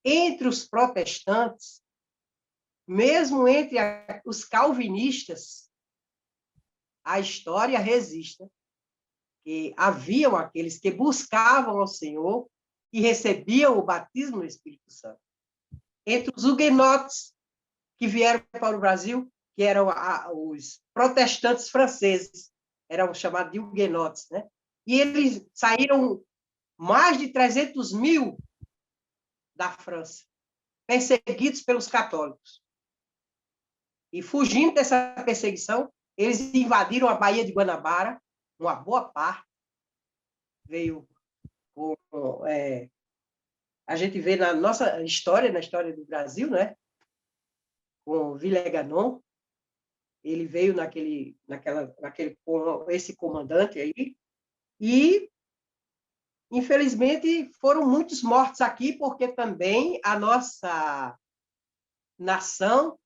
Entre os protestantes, mesmo entre os calvinistas, a história registra que haviam aqueles que buscavam ao Senhor e recebiam o batismo no Espírito Santo. Entre os huguenotes que vieram para o Brasil, que eram os protestantes franceses, eram chamados de huguenotes, né? E eles saíram mais de 300 mil da França, perseguidos pelos católicos. E, fugindo dessa perseguição, eles invadiram a Baía de Guanabara, uma boa parte veio a gente vê na nossa história, na história do Brasil, né? Com Villeganon, ele veio com esse comandante aí, e, infelizmente, foram muitos mortos aqui, porque também a nossa nação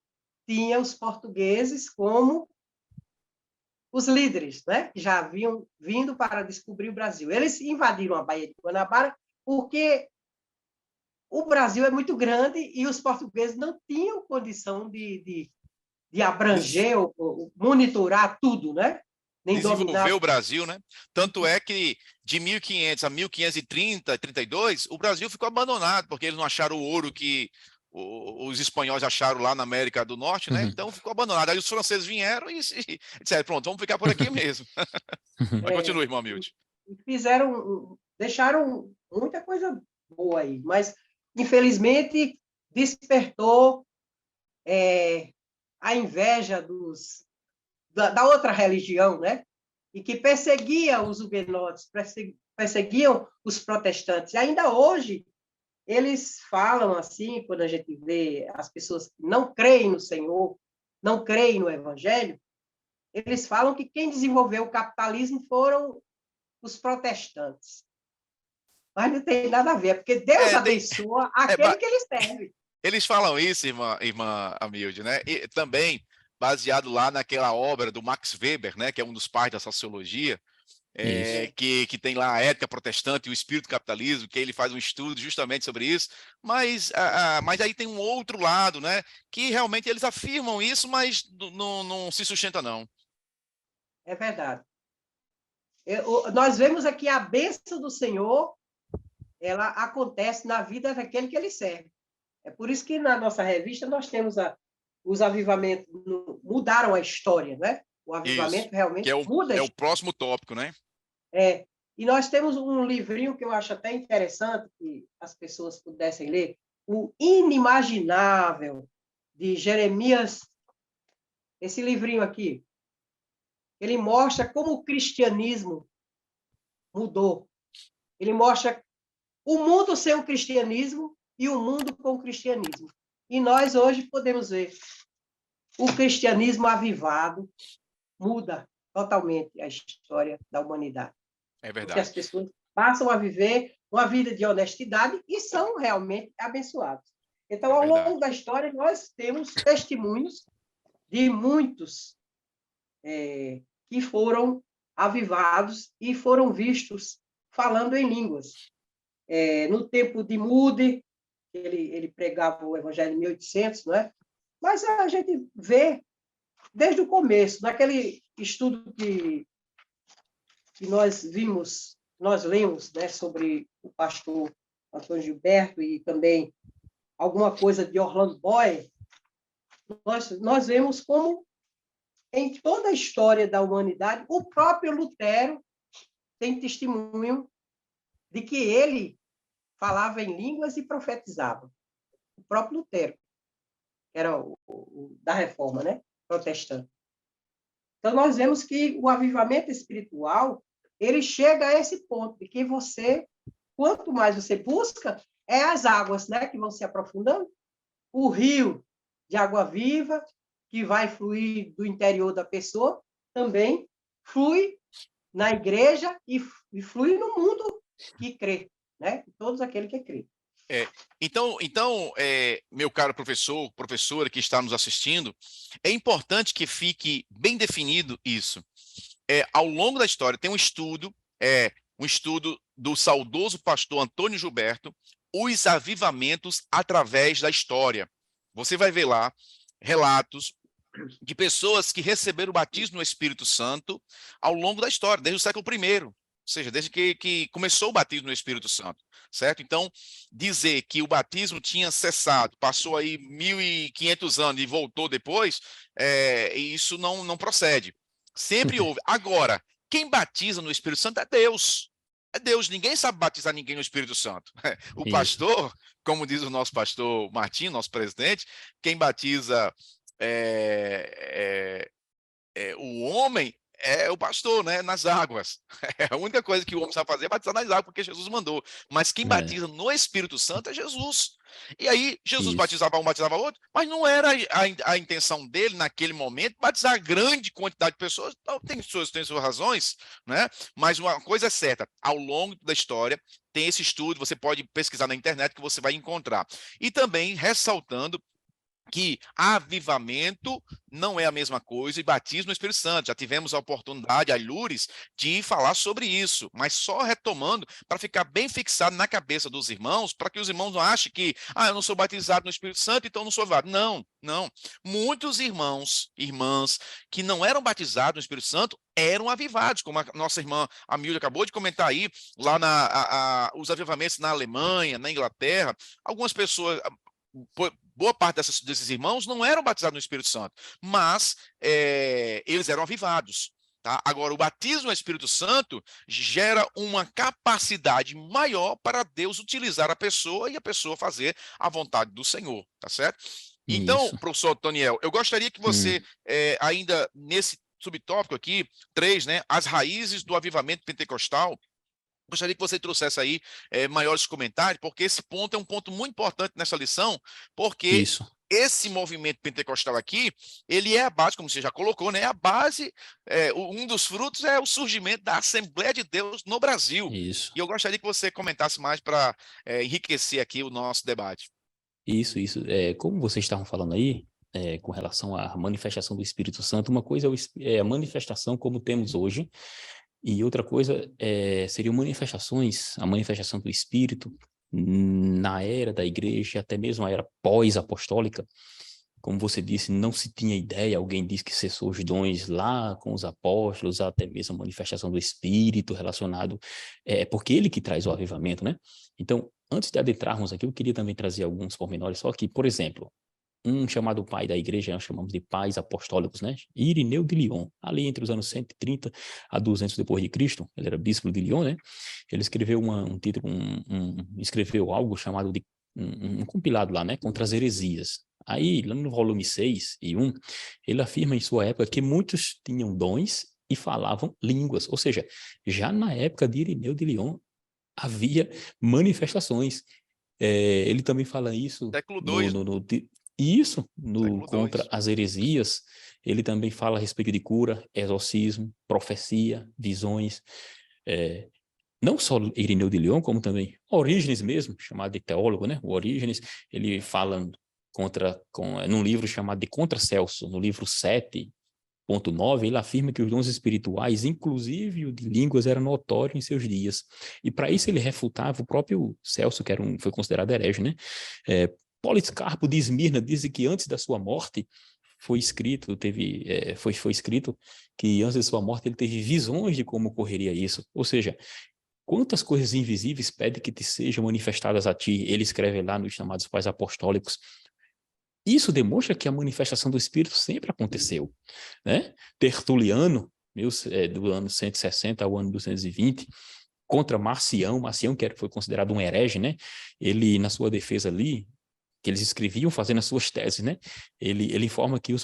tinha os portugueses como os líderes, né? Que já haviam vindo para descobrir o Brasil. Eles invadiram a Baía de Guanabara porque o Brasil é muito grande e os portugueses não tinham condição de abranger ou monitorar tudo, né? Nem desenvolver dominar o Brasil, né? Tanto é que de 1500 a 1530, 32, o Brasil ficou abandonado, porque eles não acharam o ouro que os espanhóis acharam lá na América do Norte, né? Então ficou abandonado. Aí os franceses vieram e disseram, pronto, vamos ficar por aqui mesmo. Mas continue, irmão Milde. Deixaram muita coisa boa aí, mas, infelizmente, despertou a inveja da outra religião, né? E que perseguia os huguenotes, perseguiam os protestantes. E ainda hoje, eles falam assim, quando a gente vê as pessoas que não creem no Senhor, não creem no Evangelho, eles falam que quem desenvolveu o capitalismo foram os protestantes. Mas não tem nada a ver, porque Deus abençoa aquele que ele serve. Eles falam isso, irmã Amilde, né? E também baseado lá naquela obra do Max Weber, né? Que é um dos pais da sociologia, que tem lá a ética protestante e o espírito do capitalismo, que ele faz um estudo justamente sobre isso, mas aí tem um outro lado, né? Que realmente eles afirmam isso, mas não se sustenta, não. É verdade. Nós vemos aqui a bênção do Senhor, ela acontece na vida daquele que ele serve. É por isso que na nossa revista nós temos os avivamentos, mudaram a história, né? O avivamento Isso, realmente que muda a é história. o próximo tópico, né? E nós temos um livrinho que eu acho até interessante que as pessoas pudessem ler, O Inimaginável, de Jeremias. Esse livrinho aqui, ele mostra como o cristianismo mudou. Ele mostra o mundo sem o cristianismo e o mundo com o cristianismo. E nós hoje podemos ver o cristianismo avivado muda totalmente a história da humanidade. É verdade. Porque as pessoas passam a viver uma vida de honestidade e são realmente abençoados. Então, ao longo da história, nós temos testemunhos de muitos que foram avivados e foram vistos falando em línguas. No tempo de Moody, ele pregava o Evangelho em 1800, não é? Mas a gente vê desde o começo, naquele estudo que nós vimos, nós lemos, né, sobre o pastor Antônio Gilberto e também alguma coisa de Orlando Boyd, nós vemos como em toda a história da humanidade, o próprio Lutero tem testemunho de que ele falava em línguas e profetizava. O próprio Lutero, que era o da Reforma, né? Protestante. Então, nós vemos que o avivamento espiritual, ele chega a esse ponto, de que você, quanto mais você busca, é as águas, né, que vão se aprofundando, o rio de água viva, que vai fluir do interior da pessoa, também flui na igreja e flui no mundo que crê, né? Todos aqueles que crê. Então, meu caro professor, professora que está nos assistindo, é importante que fique bem definido isso. Ao longo da história, tem um estudo do saudoso pastor Antônio Gilberto, Os Avivamentos através da História. Você vai ver lá relatos de pessoas que receberam o batismo no Espírito Santo ao longo da história, desde o século I, ou seja, desde que começou o batismo no Espírito Santo, certo? Então, dizer que o batismo tinha cessado, passou aí 1.500 anos e voltou depois, isso não procede. Sempre houve. Agora, quem batiza no Espírito Santo é Deus. É Deus, ninguém sabe batizar ninguém no Espírito Santo. O pastor, como diz o nosso pastor Martim, nosso presidente, quem batiza o homem é o pastor, né, nas águas. A única coisa que o homem sabe fazer é batizar nas águas, porque Jesus mandou. Mas quem batiza no Espírito Santo é Jesus. E aí, Jesus batizava um, batizava outro, mas não era a intenção dele, naquele momento, batizar grande quantidade de pessoas. Então, tem suas razões, né? Mas uma coisa é certa, ao longo da história, tem esse estudo, você pode pesquisar na internet que você vai encontrar. E também ressaltando que avivamento não é a mesma coisa e batismo no Espírito Santo. Já tivemos a oportunidade, a Lures, de falar sobre isso, mas só retomando para ficar bem fixado na cabeça dos irmãos, para que os irmãos não achem que eu não sou batizado no Espírito Santo, então não sou avivado. Não. Muitos irmãos, irmãs que não eram batizados no Espírito Santo eram avivados, como a nossa irmã Amilde acabou de comentar aí, lá os avivamentos na Alemanha, na Inglaterra, algumas pessoas... Boa parte desses irmãos não eram batizados no Espírito Santo, mas eles eram avivados. Tá? Agora, o batismo no Espírito Santo gera uma capacidade maior para Deus utilizar a pessoa e a pessoa fazer a vontade do Senhor, tá certo? Então, professor Toniel, eu gostaria que você, ainda nesse subtópico aqui, 3, né, as raízes do avivamento pentecostal, Gostaria que você trouxesse aí maiores comentários, porque esse ponto é um ponto muito importante nessa lição, porque Isso. esse movimento pentecostal aqui, ele é a base, como você já colocou, né? A base, um dos frutos é o surgimento da Assembleia de Deus no Brasil. Isso. E eu gostaria que você comentasse mais para enriquecer aqui o nosso debate. Isso. Como vocês estavam falando aí, com relação à manifestação do Espírito Santo, uma coisa é a manifestação como temos hoje, e outra coisa seriam manifestações, a manifestação do Espírito na era da igreja, até mesmo a era pós-apostólica. Como você disse, não se tinha ideia, alguém disse que cessou os dons lá com os apóstolos, até mesmo a manifestação do Espírito relacionado, porque ele que traz o avivamento, né? Então, antes de adentrarmos aqui, eu queria também trazer alguns pormenores, só que, por exemplo, um chamado pai da igreja, nós chamamos de pais apostólicos, né? Irineu de Lyon, ali entre os anos 130 a 200 depois de Cristo, ele era bispo de Lyon, né? Ele escreveu escreveu algo chamado de um compilado lá, né? Contra as heresias. Aí, lá no volume 6 e 1, ele afirma em sua época que muitos tinham dons e falavam línguas, ou seja, já na época de Irineu de Lyon havia manifestações. Ele também fala isso Século II, no século contra II. as heresias. Ele também fala a respeito de cura, exorcismo, profecia, visões. Não só Irineu de Lyon, como também Orígenes mesmo, chamado de teólogo, né? O Orígenes, ele fala num livro chamado de Contra Celso, no livro 7.9, ele afirma que os dons espirituais, inclusive o de línguas, era notório em seus dias. E para isso ele refutava o próprio Celso, que foi considerado herege, né? Policarpo de Esmirna diz que antes da sua morte foi escrito que antes da sua morte ele teve visões de como ocorreria isso. Ou seja, quantas coisas invisíveis pede que te sejam manifestadas a ti? Ele escreve lá nos chamados pais apostólicos. Isso demonstra que a manifestação do Espírito sempre aconteceu, né? Tertuliano, do ano 160 ao ano 220, contra Marcião, que foi considerado um herege, né? Ele, na sua defesa ali, que eles escreviam fazendo as suas teses, né? Ele informa que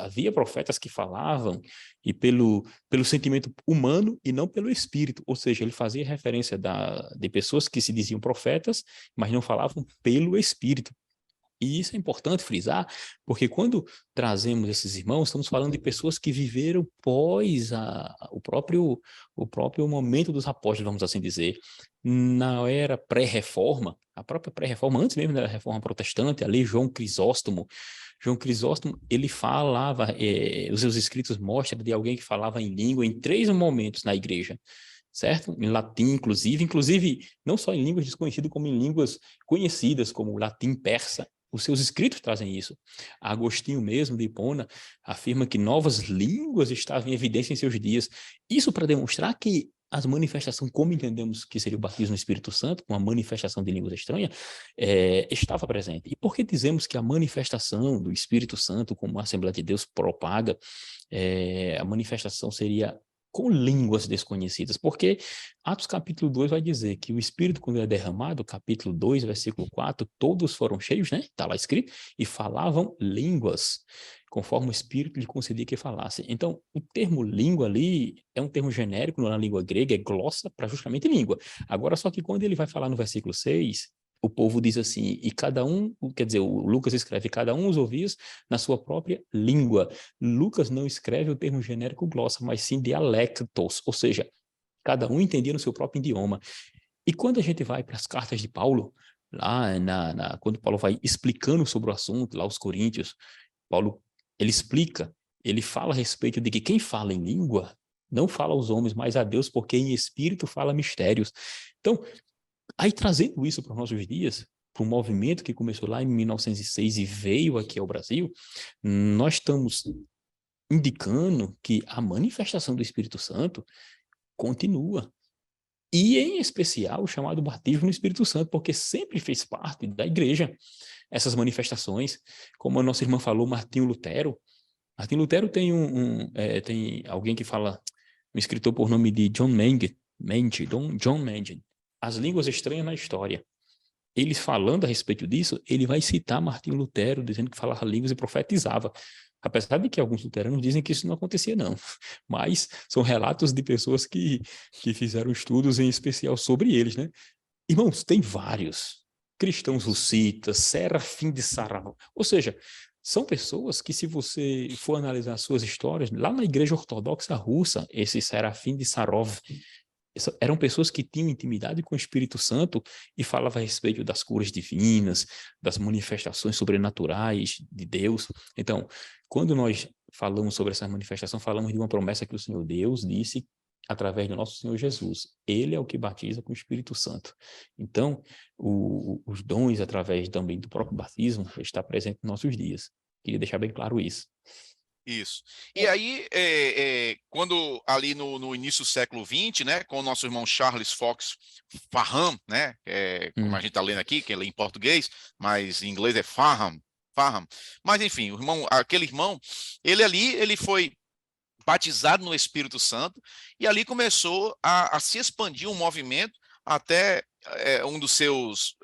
havia profetas que falavam e pelo sentimento humano e não pelo espírito, ou seja, ele fazia referência de pessoas que se diziam profetas, mas não falavam pelo espírito. E isso é importante frisar, porque quando trazemos esses irmãos, estamos falando de pessoas que viveram pós o próprio momento dos apóstolos, vamos assim dizer. Na era pré-reforma, a própria pré-reforma, antes mesmo da reforma protestante, ali João Crisóstomo, ele falava, os seus escritos mostram de alguém que falava em língua em 3 momentos na igreja, certo? Em latim, inclusive não só em línguas desconhecidas, como em línguas conhecidas, como o latim persa. Os seus escritos trazem isso. Agostinho mesmo, de Hipona, afirma que novas línguas estavam em evidência em seus dias. Isso para demonstrar que as manifestações, como entendemos que seria o batismo no Espírito Santo, com a manifestação de línguas estranhas, estava presente. E por que dizemos que a manifestação do Espírito Santo, como a Assembleia de Deus propaga, a manifestação seria com línguas desconhecidas? Porque Atos capítulo 2 vai dizer que o Espírito, quando é derramado, capítulo 2, versículo 4, todos foram cheios, né? Está lá escrito, e falavam línguas, conforme o Espírito lhe concedia que falasse. Então, o termo língua ali é um termo genérico na língua grega, é glossa para justamente língua. Agora, só que quando ele vai falar no versículo 6, o povo diz assim, e cada um, quer dizer, o Lucas escreve, cada um os ouvia na sua própria língua. Lucas não escreve o termo genérico glossa, mas sim dialectos, ou seja, cada um entendia no seu próprio idioma. E quando a gente vai para as cartas de Paulo, lá quando Paulo vai explicando sobre o assunto, lá aos Coríntios, Paulo, ele explica, ele fala a respeito de que quem fala em língua não fala aos homens, mas a Deus, porque em espírito fala mistérios. Então, aí trazendo isso para os nossos dias, para um movimento que começou lá em 1906 e veio aqui ao Brasil, nós estamos indicando que a manifestação do Espírito Santo continua. E, em especial, o chamado batismo no Espírito Santo, porque sempre fez parte da igreja essas manifestações. Como a nossa irmã falou, Martinho Lutero. Martinho Lutero tem tem alguém que fala, um escritor por nome de John Manning, As Línguas Estranhas na História. Ele falando a respeito disso, ele vai citar Martinho Lutero, dizendo que falava línguas e profetizava. Apesar de que alguns luteranos dizem que isso não acontecia, não. Mas são relatos de pessoas que fizeram estudos em especial sobre eles, né? Irmãos, tem vários. Cristãos russitas, Serafim de Sarov. Ou seja, são pessoas que, se você for analisar suas histórias, lá na Igreja Ortodoxa Russa, esse Serafim de Sarov, eram pessoas que tinham intimidade com o Espírito Santo e falavam a respeito das curas divinas, das manifestações sobrenaturais de Deus. Então, quando nós falamos sobre essa manifestação, falamos de uma promessa que o Senhor Deus disse através do nosso Senhor Jesus. Ele é o que batiza com o Espírito Santo. Então, os dons, através também do próprio batismo, está presente nos nossos dias. Queria deixar bem claro isso. Isso. E aí, quando ali no início do século XX, né, com o nosso irmão Charles Fox Parham, né, como a gente está lendo aqui, que ele é em português, mas em inglês é Parham. Mas enfim, aquele irmão, ele foi batizado no Espírito Santo, e ali começou a se expandir um movimento, até um dos seus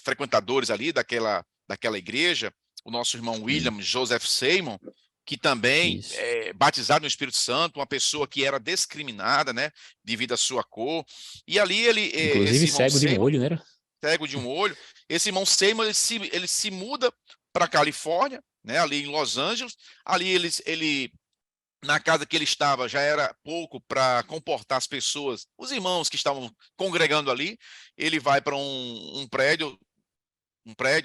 frequentadores ali daquela igreja, o nosso irmão William Joseph Seymour, que também batizado no Espírito Santo, uma pessoa que era discriminada, né, devido à sua cor, e ali inclusive cego de um olho, né? Cego de um olho. Esse irmão Seymour, ele se muda para a Califórnia, né, ali em Los Angeles. Ali ele na casa que ele estava já era pouco para comportar as pessoas, os irmãos que estavam congregando ali. Ele vai para um prédio,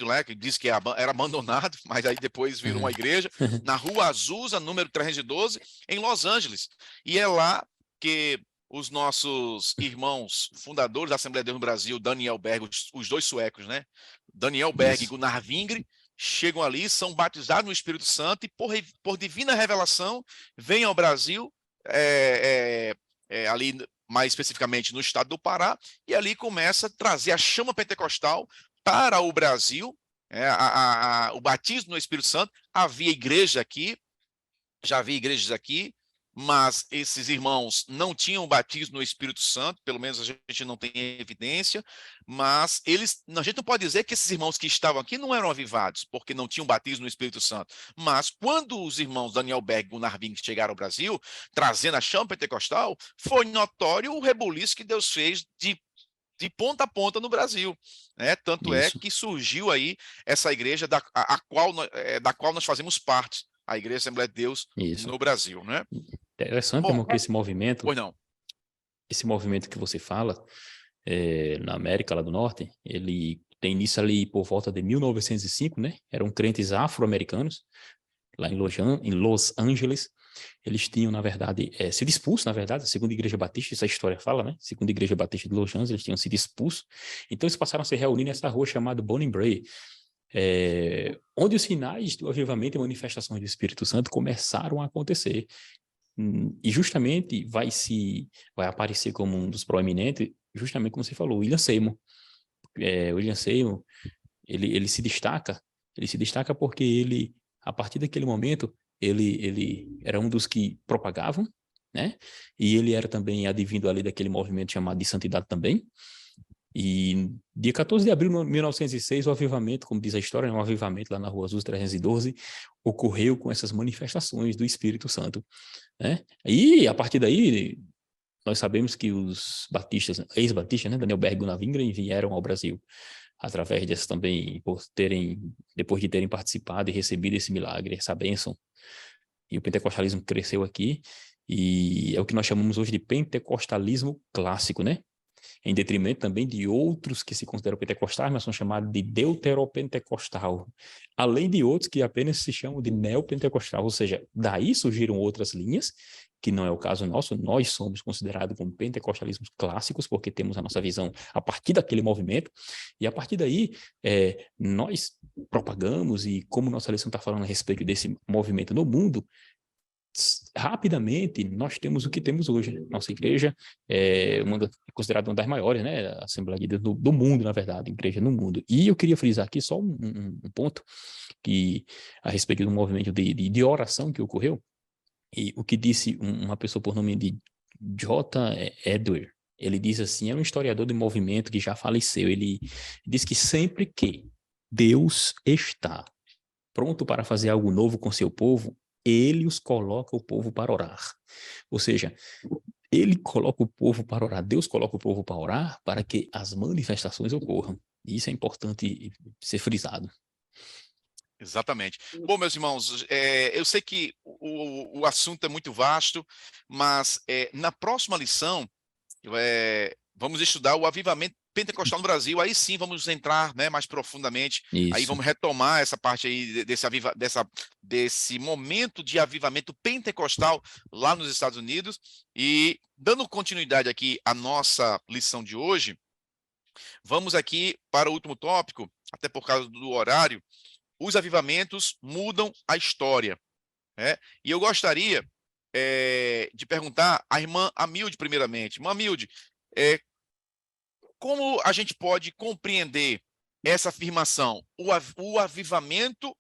né, que diz que era abandonado, mas aí depois virou uma igreja, na Rua Azusa, número 312, em Los Angeles. E é lá que os nossos irmãos fundadores da Assembleia de Deus no Brasil, Daniel Berg, os dois suecos, né, Daniel Berg e Gunnar Vingre, chegam ali, são batizados no Espírito Santo e, por divina revelação, vêm ao Brasil, ali mais especificamente no estado do Pará, e ali começa a trazer a chama pentecostal para o Brasil, o batismo no Espírito Santo. Havia igreja aqui, já havia igrejas aqui, mas esses irmãos não tinham batismo no Espírito Santo, pelo menos a gente não tem evidência, mas a gente não pode dizer que esses irmãos que estavam aqui não eram avivados, porque não tinham batismo no Espírito Santo. Mas quando os irmãos Daniel Berg e Gunnar Ving chegaram ao Brasil, trazendo a chama pentecostal, foi notório o rebuliço que Deus fez de ponta a ponta no Brasil, né? Tanto é que surgiu aí essa igreja da qual nós fazemos parte, a Igreja Assembleia de Deus no Brasil, né? Interessante, irmão, que esse movimento... Pois não. Esse movimento que você fala, na América lá do Norte, ele tem início ali por volta de 1905, né? Eram crentes afro-americanos, lá em Los Angeles. Eles tinham, na verdade, sido expulsos, na verdade, a Segunda Igreja Batista, essa história fala, né? Segunda Igreja Batista de Los Angeles, eles tinham sido expulsos. Então, eles passaram a se reunir nessa rua chamada Bonnie Brae, onde os sinais do avivamento e manifestações do Espírito Santo começaram a acontecer. E justamente vai aparecer como um dos proeminentes, justamente como você falou, William Seymour. William Seymour, ele se destaca porque ele, a partir daquele momento, ele era um dos que propagavam, né? E ele era também advindo ali daquele movimento chamado de santidade também. E dia 14 de abril de 1906, o avivamento, como diz a história, um avivamento lá na Rua Azul 312, ocorreu com essas manifestações do Espírito Santo, né? E a partir daí, nós sabemos que os batistas, ex-batistas, né, Daniel Berg e Gunnar Vingren, vieram ao Brasil através dessas também, depois de terem participado e recebido esse milagre, essa bênção. E o pentecostalismo cresceu aqui, e é o que nós chamamos hoje de pentecostalismo clássico, né? Em detrimento também de outros que se consideram pentecostais, mas são chamados de deuteropentecostal, além de outros que apenas se chamam de neopentecostal, ou seja, daí surgiram outras linhas, que não é o caso nosso. Nós somos considerados como pentecostalismos clássicos, porque temos a nossa visão a partir daquele movimento, e a partir daí nós propagamos, e como nossa lição está falando a respeito desse movimento no mundo, rapidamente nós temos o que temos hoje. Nossa igreja é considerada uma das maiores, né, a Assembleia de Deus do mundo, na verdade, igreja no mundo. E eu queria frisar aqui só um ponto que, a respeito do movimento de oração que ocorreu, e o que disse uma pessoa por nome de J. Edward. Ele diz assim, é um historiador do movimento que já faleceu. Ele diz que sempre que Deus está pronto para fazer algo novo com seu povo, ele os coloca o povo para orar. Ou seja, ele coloca o povo para orar, Deus coloca o povo para orar para que as manifestações ocorram. E isso é importante ser frisado. Exatamente. Bom, meus irmãos, eu sei que o assunto é muito vasto, mas na próxima lição, vamos estudar o avivamento pentecostal no Brasil. Aí sim vamos entrar, né, mais profundamente. Aí Isso. vamos retomar essa parte aí desse momento de avivamento pentecostal lá nos Estados Unidos. E dando continuidade aqui à nossa lição de hoje, vamos aqui para o último tópico, até por causa do horário. Os avivamentos mudam a história, né? E eu gostaria de perguntar à irmã Amilde, primeiramente. Irmã Amilde, como a gente pode compreender essa afirmação? O avivamento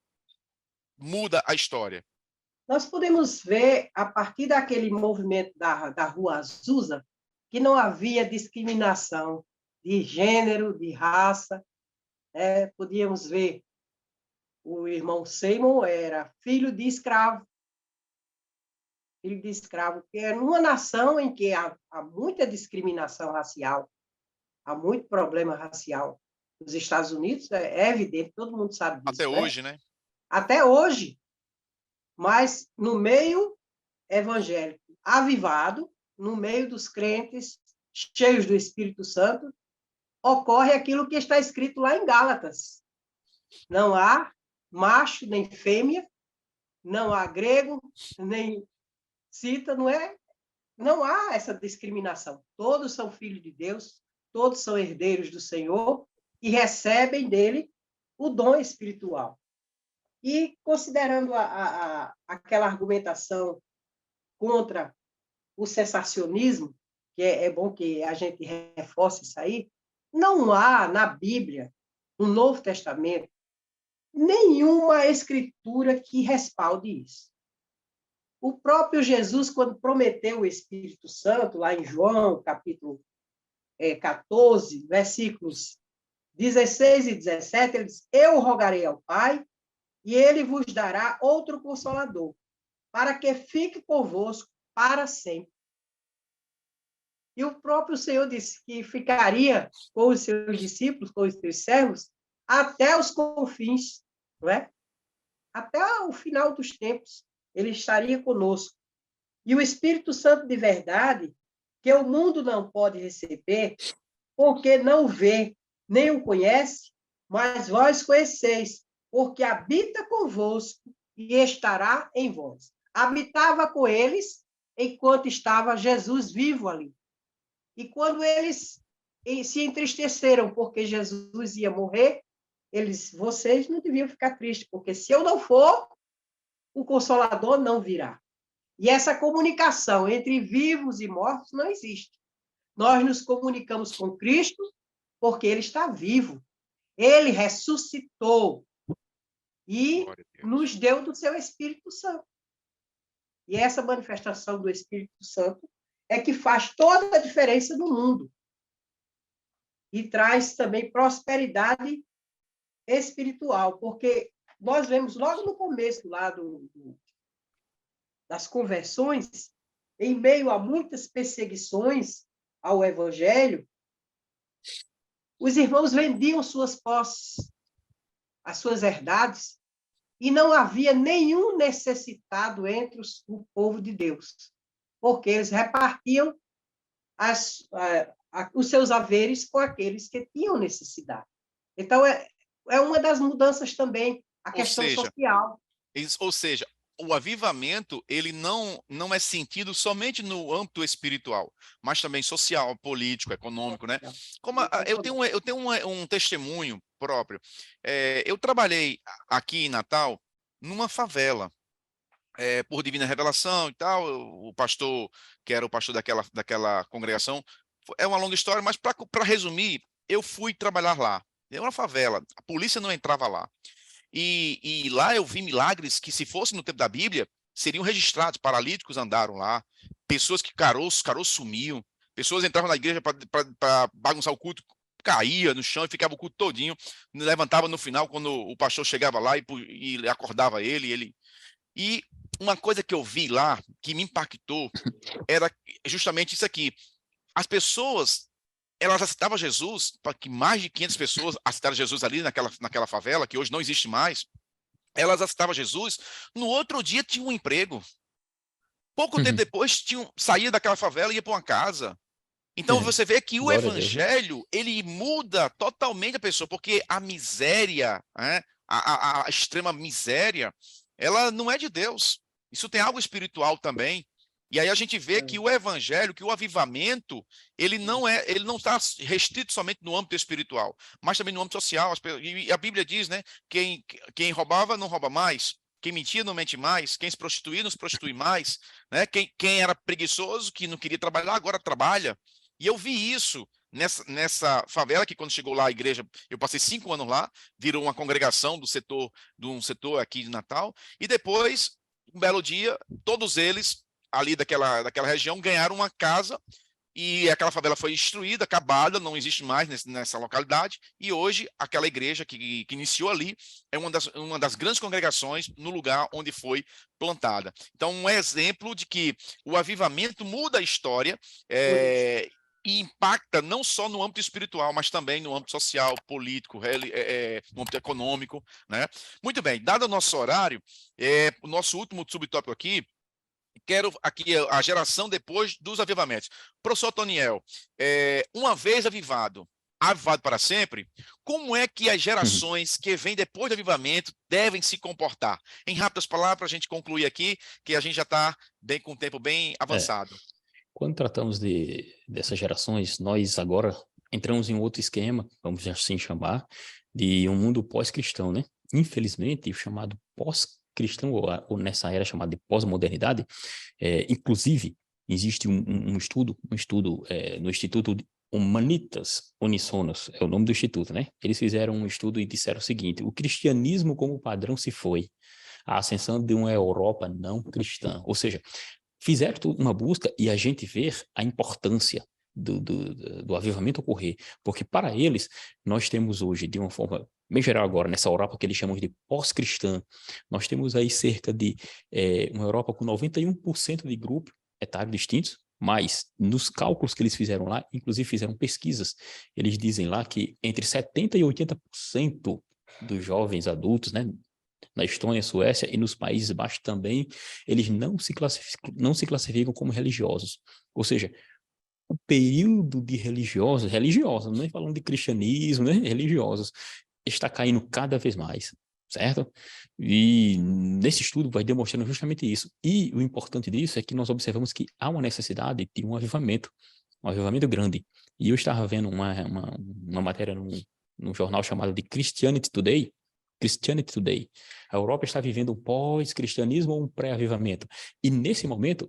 muda a história. Nós podemos ver, a partir daquele movimento da Rua Azusa, que não havia discriminação de gênero, de raça. Podíamos ver o irmão Seymour era filho de escravo, que é numa nação em que há muita discriminação racial, há muito problema racial. Nos Estados Unidos é evidente, todo mundo sabe disso. Até hoje, né? Até hoje. Mas no meio evangélico avivado, no meio dos crentes cheios do Espírito Santo, ocorre aquilo que está escrito lá em Gálatas. Não há macho nem fêmea, não há grego, nem cita, não há essa discriminação. Todos são filhos de Deus, todos são herdeiros do Senhor e recebem dele o dom espiritual. E considerando aquela argumentação contra o sensacionismo, que é bom que a gente reforce isso aí, não há na Bíblia, no Novo Testamento, nenhuma escritura que respalde isso. O próprio Jesus, quando prometeu o Espírito Santo, lá em João, capítulo 14, versículos 16 e 17, ele diz: eu rogarei ao Pai, e ele vos dará outro Consolador, para que fique convosco para sempre. E o próprio Senhor disse que ficaria com os seus discípulos, com os seus servos, até os confins, não é? Até o final dos tempos, ele estaria conosco. E o Espírito Santo de verdade, que o mundo não pode receber, porque não vê, nem o conhece, mas vós conheceis, porque habita convosco e estará em vós. Habitava com eles enquanto estava Jesus vivo ali. E quando eles se entristeceram porque Jesus ia morrer, vocês não deviam ficar tristes, porque se eu não for, o Consolador não virá. E essa comunicação entre vivos e mortos não existe. Nós nos comunicamos com Cristo porque ele está vivo. Ele ressuscitou e nos deu do seu Espírito Santo. E essa manifestação do Espírito Santo é que faz toda a diferença no mundo. E traz também prosperidade espiritual, porque nós vemos logo no começo lá das conversões, em meio a muitas perseguições ao Evangelho, os irmãos vendiam suas posses, as suas herdades, e não havia nenhum necessitado entre o povo de Deus, porque eles repartiam os seus haveres com aqueles que tinham necessidade. Então, é uma das mudanças também, a questão social. Ou seja, o avivamento ele não é sentido somente no âmbito espiritual, mas também social, político, econômico, né? Eu tenho um testemunho próprio. Eu trabalhei aqui em Natal numa favela, por divina revelação e tal. O pastor, que era o pastor daquela congregação, é uma longa história, mas para resumir, eu fui trabalhar lá. É uma favela, a polícia não entrava lá. E lá eu vi milagres que, se fosse no tempo da Bíblia, seriam registrados. Paralíticos andaram lá, pessoas que caroço sumiam, pessoas entravam na igreja para bagunçar o culto, caía no chão e ficava o culto todinho, levantava no final quando o pastor chegava lá e acordava ele. E uma coisa que eu vi lá, que me impactou, era justamente isso aqui. As pessoas, elas aceitavam Jesus, para que mais de 500 pessoas aceitaram Jesus ali naquela favela, que hoje não existe mais. Elas aceitavam Jesus, no outro dia tinha um emprego. Pouco tempo depois, saía daquela favela e ia para uma casa. Então você vê que o Glória a Deus, né? evangelho, ele muda totalmente a pessoa, porque a miséria, né, a extrema miséria, ela não é de Deus. Isso tem algo espiritual também. E aí a gente vê que o evangelho, que o avivamento, ele não está restrito somente no âmbito espiritual, mas também no âmbito social. E a Bíblia diz, né, quem roubava não rouba mais, quem mentia não mente mais, quem se prostituía não se prostitui mais, né? Quem era preguiçoso, que não queria trabalhar, agora trabalha. E eu vi isso nessa favela, que quando chegou lá a igreja, eu passei 5 anos lá, virou uma congregação de um setor aqui de Natal, e depois, um belo dia, todos eles ali daquela região ganharam uma casa, e aquela favela foi destruída, acabada, não existe mais nessa localidade, e hoje aquela igreja que iniciou ali é uma das grandes congregações no lugar onde foi plantada. Então, um exemplo de que o avivamento muda a história, e impacta não só no âmbito espiritual, mas também no âmbito social, político, no âmbito econômico, né? Muito bem, dado o nosso horário, o nosso último subtópico aqui, quero aqui a geração depois dos avivamentos. Professor Toniel, uma vez avivado para sempre, como é que as gerações que vêm depois do avivamento devem se comportar? Em rápidas palavras, para a gente concluir aqui, que a gente já está com o tempo bem avançado. Quando tratamos dessas gerações, nós agora entramos em outro esquema, vamos assim chamar, de um mundo pós-cristão, né? Infelizmente, o chamado pós-cristão, ou nessa era chamada de pós-modernidade, inclusive, existe um estudo no Instituto Humanitas Unissonos, é o nome do instituto, né? Eles fizeram um estudo e disseram o seguinte: o cristianismo como padrão se foi, a ascensão de uma Europa não cristã, ou seja, fizeram uma busca e a gente vê a importância do avivamento ocorrer, porque para eles, nós temos hoje, de uma forma bem geral agora, nessa Europa que eles chamam de pós-cristã, nós temos aí cerca de uma Europa com 91% de grupos etários distintos, mas nos cálculos que eles fizeram lá, inclusive fizeram pesquisas, eles dizem lá que entre 70% e 80% dos jovens adultos, né, na Estônia, Suécia e nos Países Baixos também, eles não se classificam como religiosos. Ou seja, o período de religiosos, não é falando de cristianismo, né, religiosos, está caindo cada vez mais, certo? E nesse estudo vai demonstrando justamente isso. E o importante disso é que nós observamos que há uma necessidade de um avivamento grande. E eu estava vendo uma matéria num jornal chamado de Christianity Today. A Europa está vivendo um pós-cristianismo ou um pré-avivamento. E nesse momento,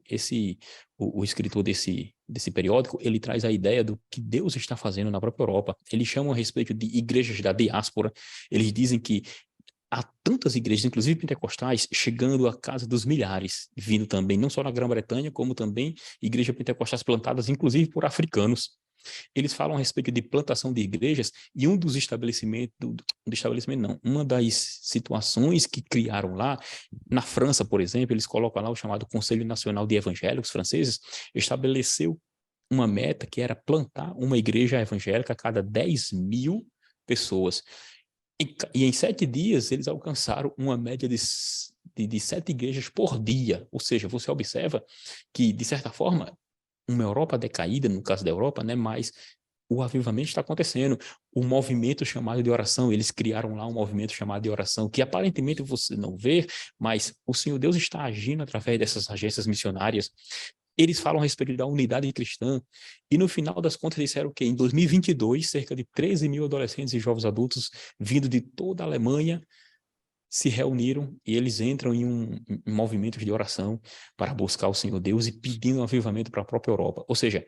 o escritor desse periódico, ele traz a ideia do que Deus está fazendo na própria Europa. Eles chamam a respeito de igrejas da diáspora. Eles dizem que há tantas igrejas, inclusive pentecostais, chegando à casa dos milhares, vindo também, não só na Grã-Bretanha, como também igrejas pentecostais plantadas, inclusive por africanos. Eles falam a respeito de plantação de igrejas e uma das situações que criaram lá, na França, por exemplo, eles colocam lá o chamado Conselho Nacional de Evangélicos franceses, estabeleceu uma meta que era plantar uma igreja evangélica a cada 10.000 pessoas. E em 7 dias eles alcançaram uma média de 7 igrejas por dia. Ou seja, você observa que, de certa forma, uma Europa decaída, no caso da Europa, né? Mas o avivamento está acontecendo. O movimento chamado de oração, eles criaram lá um movimento chamado de oração, que aparentemente você não vê, mas o Senhor Deus está agindo através dessas agências missionárias. Eles falam a respeito da unidade cristã, e no final das contas disseram que em 2022, cerca de 13.000 adolescentes e jovens adultos vindo de toda a Alemanha se reuniram e eles entram em um movimento de oração para buscar o Senhor Deus e pedindo um avivamento para a própria Europa. Ou seja,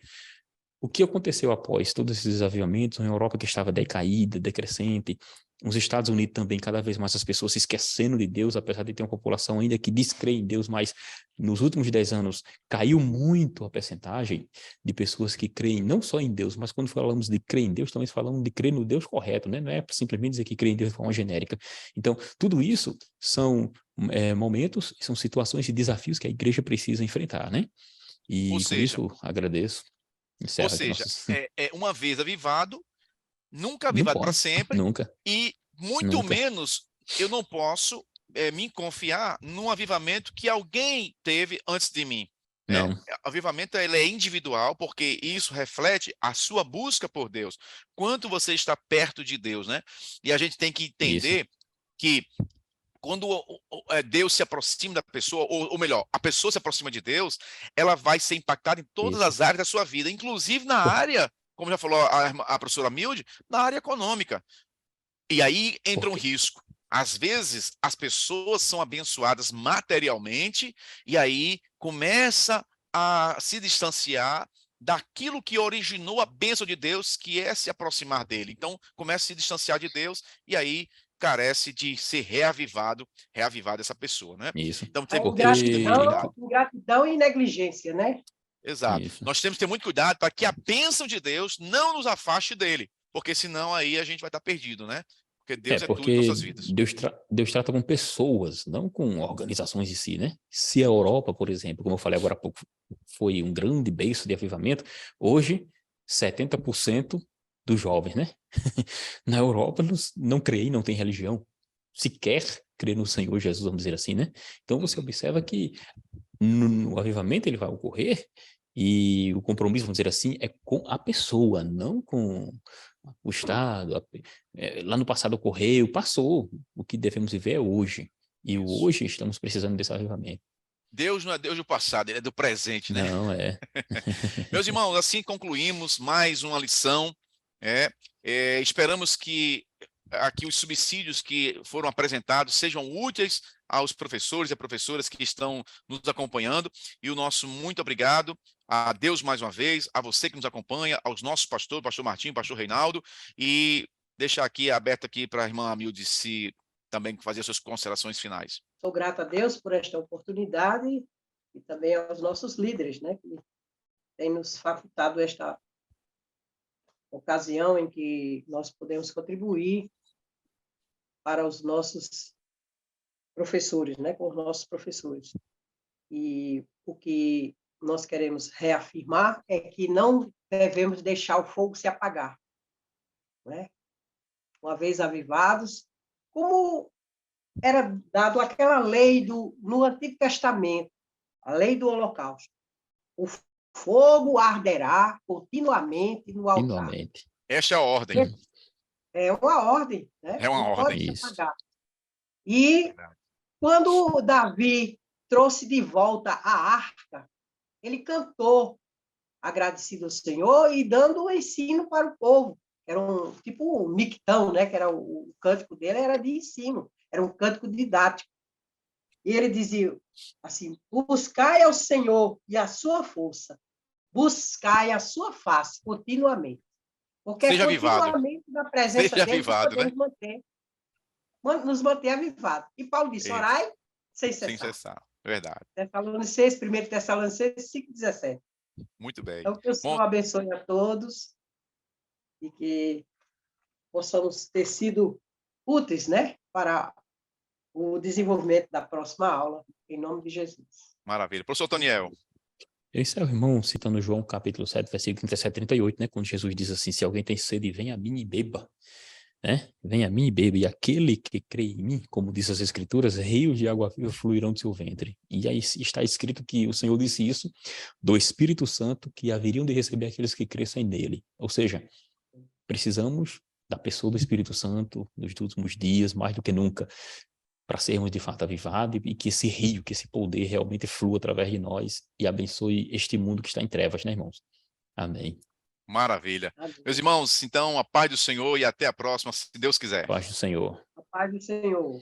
o que aconteceu após todos esses avivamentos, uma Europa que estava decaída, decrescente, os Estados Unidos também, cada vez mais as pessoas se esquecendo de Deus, apesar de ter uma população ainda que descrê em Deus, mas nos últimos 10 anos caiu muito a percentagem de pessoas que creem não só em Deus, mas quando falamos de crer em Deus, também falamos de crer no Deus correto, né? Não é simplesmente dizer que crê em Deus de forma genérica. Então, tudo isso são momentos, são situações e desafios que a igreja precisa enfrentar, né? Ou E com seja, isso, agradeço. ou Encerro aqui seja, nossos... uma vez avivado, nunca Não avivado para pode, sempre, nunca, e muito nunca. menos eu não posso me confiar num avivamento que alguém teve antes de mim. Não, O avivamento ele é individual, porque isso reflete a sua busca por Deus. Quanto você está perto de Deus, né? E a gente tem que isso, entender que quando Deus se aproxima da pessoa, ou melhor, a pessoa se aproxima de Deus, ela vai ser impactada em todas isso. as áreas da sua vida, inclusive na área, como já falou a professora Milde, na área econômica. E aí entra um Porque, risco. Às vezes, as pessoas são abençoadas materialmente, e aí começa a se distanciar daquilo que originou a bênção de Deus, que é se aproximar dele. Então, começa a se distanciar de Deus, e aí carece de ser reavivado essa pessoa, né? isso. Então, A temos que ter muito Porque, cuidado. ingratidão e negligência, né? Exato. isso. Nós temos que ter muito cuidado para que a bênção de Deus não nos afaste dele, porque senão aí a gente vai estar perdido, né? Porque Deus é tudo em Porque nossas vidas. Deus trata com pessoas, não com organizações em si, né? Se a Europa, por exemplo, como eu falei agora há pouco, foi um grande berço de avivamento, hoje, 70% dos jovens, né? Na Europa não creem, não tem religião, sequer crê no Senhor Jesus, vamos dizer assim, né? Então você observa que no avivamento ele vai ocorrer e o compromisso, vamos dizer assim, é com a pessoa, não com o Estado. Lá no passado ocorreu, passou. O que devemos viver é hoje. E o Isso. hoje estamos precisando desse avivamento. Deus não é Deus do passado, ele é do presente, né? Não, é. Meus irmãos, assim concluímos mais uma lição. Esperamos que aqui os subsídios que foram apresentados sejam úteis aos professores e professoras que estão nos acompanhando. E o nosso muito obrigado a Deus mais uma vez, a você que nos acompanha, aos nossos pastores, pastor Martim, pastor Reinaldo, e deixar aqui aberto aqui para a irmã Amilde se também fazer suas considerações finais. Sou grata a Deus por esta oportunidade e também aos nossos líderes, né, que têm nos facultado esta ocasião em que nós podemos contribuir para os nossos professores, né, com os nossos professores. E o que nós queremos reafirmar é que não devemos deixar o fogo se apagar, né? Uma vez avivados, como era dado aquela lei no Antigo Testamento, a lei do Holocausto. O fogo arderá continuamente no altar. Finalmente. Esta é a ordem. É uma ordem, né? É uma Não ordem. pode se Isso. apagar. E quando Davi trouxe de volta a arca, ele cantou agradecido ao Senhor e dando o ensino para o povo. Era tipo um mictão, né? Que era o cântico dele era de ensino, era um cântico didático. E ele dizia assim: buscai ao Senhor e a sua força, buscai a sua face continuamente. Porque Seja é avivado. continuamente na presença Seja dele que avivado, né? podemos nos manter avivados. E Paulo disse: Isso. orai sem Sem cessar. cessar. Verdade. Tessalonicenses, 1 Tessalonicenses 5,17. Muito bem. Então, que o Senhor Bom, abençoe a todos e que possamos ter sido úteis, né, para o desenvolvimento da próxima aula, em nome de Jesus. maravilha. Professor Toniel. Esse é o irmão citando João capítulo 7, versículo 37 e 38, né? Quando Jesus diz assim, se alguém tem sede, venha a mim e beba, né? Venha a mim e beba, e aquele que crê em mim, como diz as escrituras, rios de água viva fluirão do seu ventre. E aí está escrito que o Senhor disse isso do Espírito Santo, que haveriam de receber aqueles que crescem nele. Ou seja, precisamos da pessoa do Espírito Santo nos últimos dias, mais do que nunca, para sermos de fato avivados e que esse rio, que esse poder realmente flua através de nós e abençoe este mundo que está em trevas, né, irmãos? Amém. Maravilha. Amém. Meus irmãos, então, a paz do Senhor e até a próxima, se Deus quiser. Paz do Senhor. A paz do Senhor.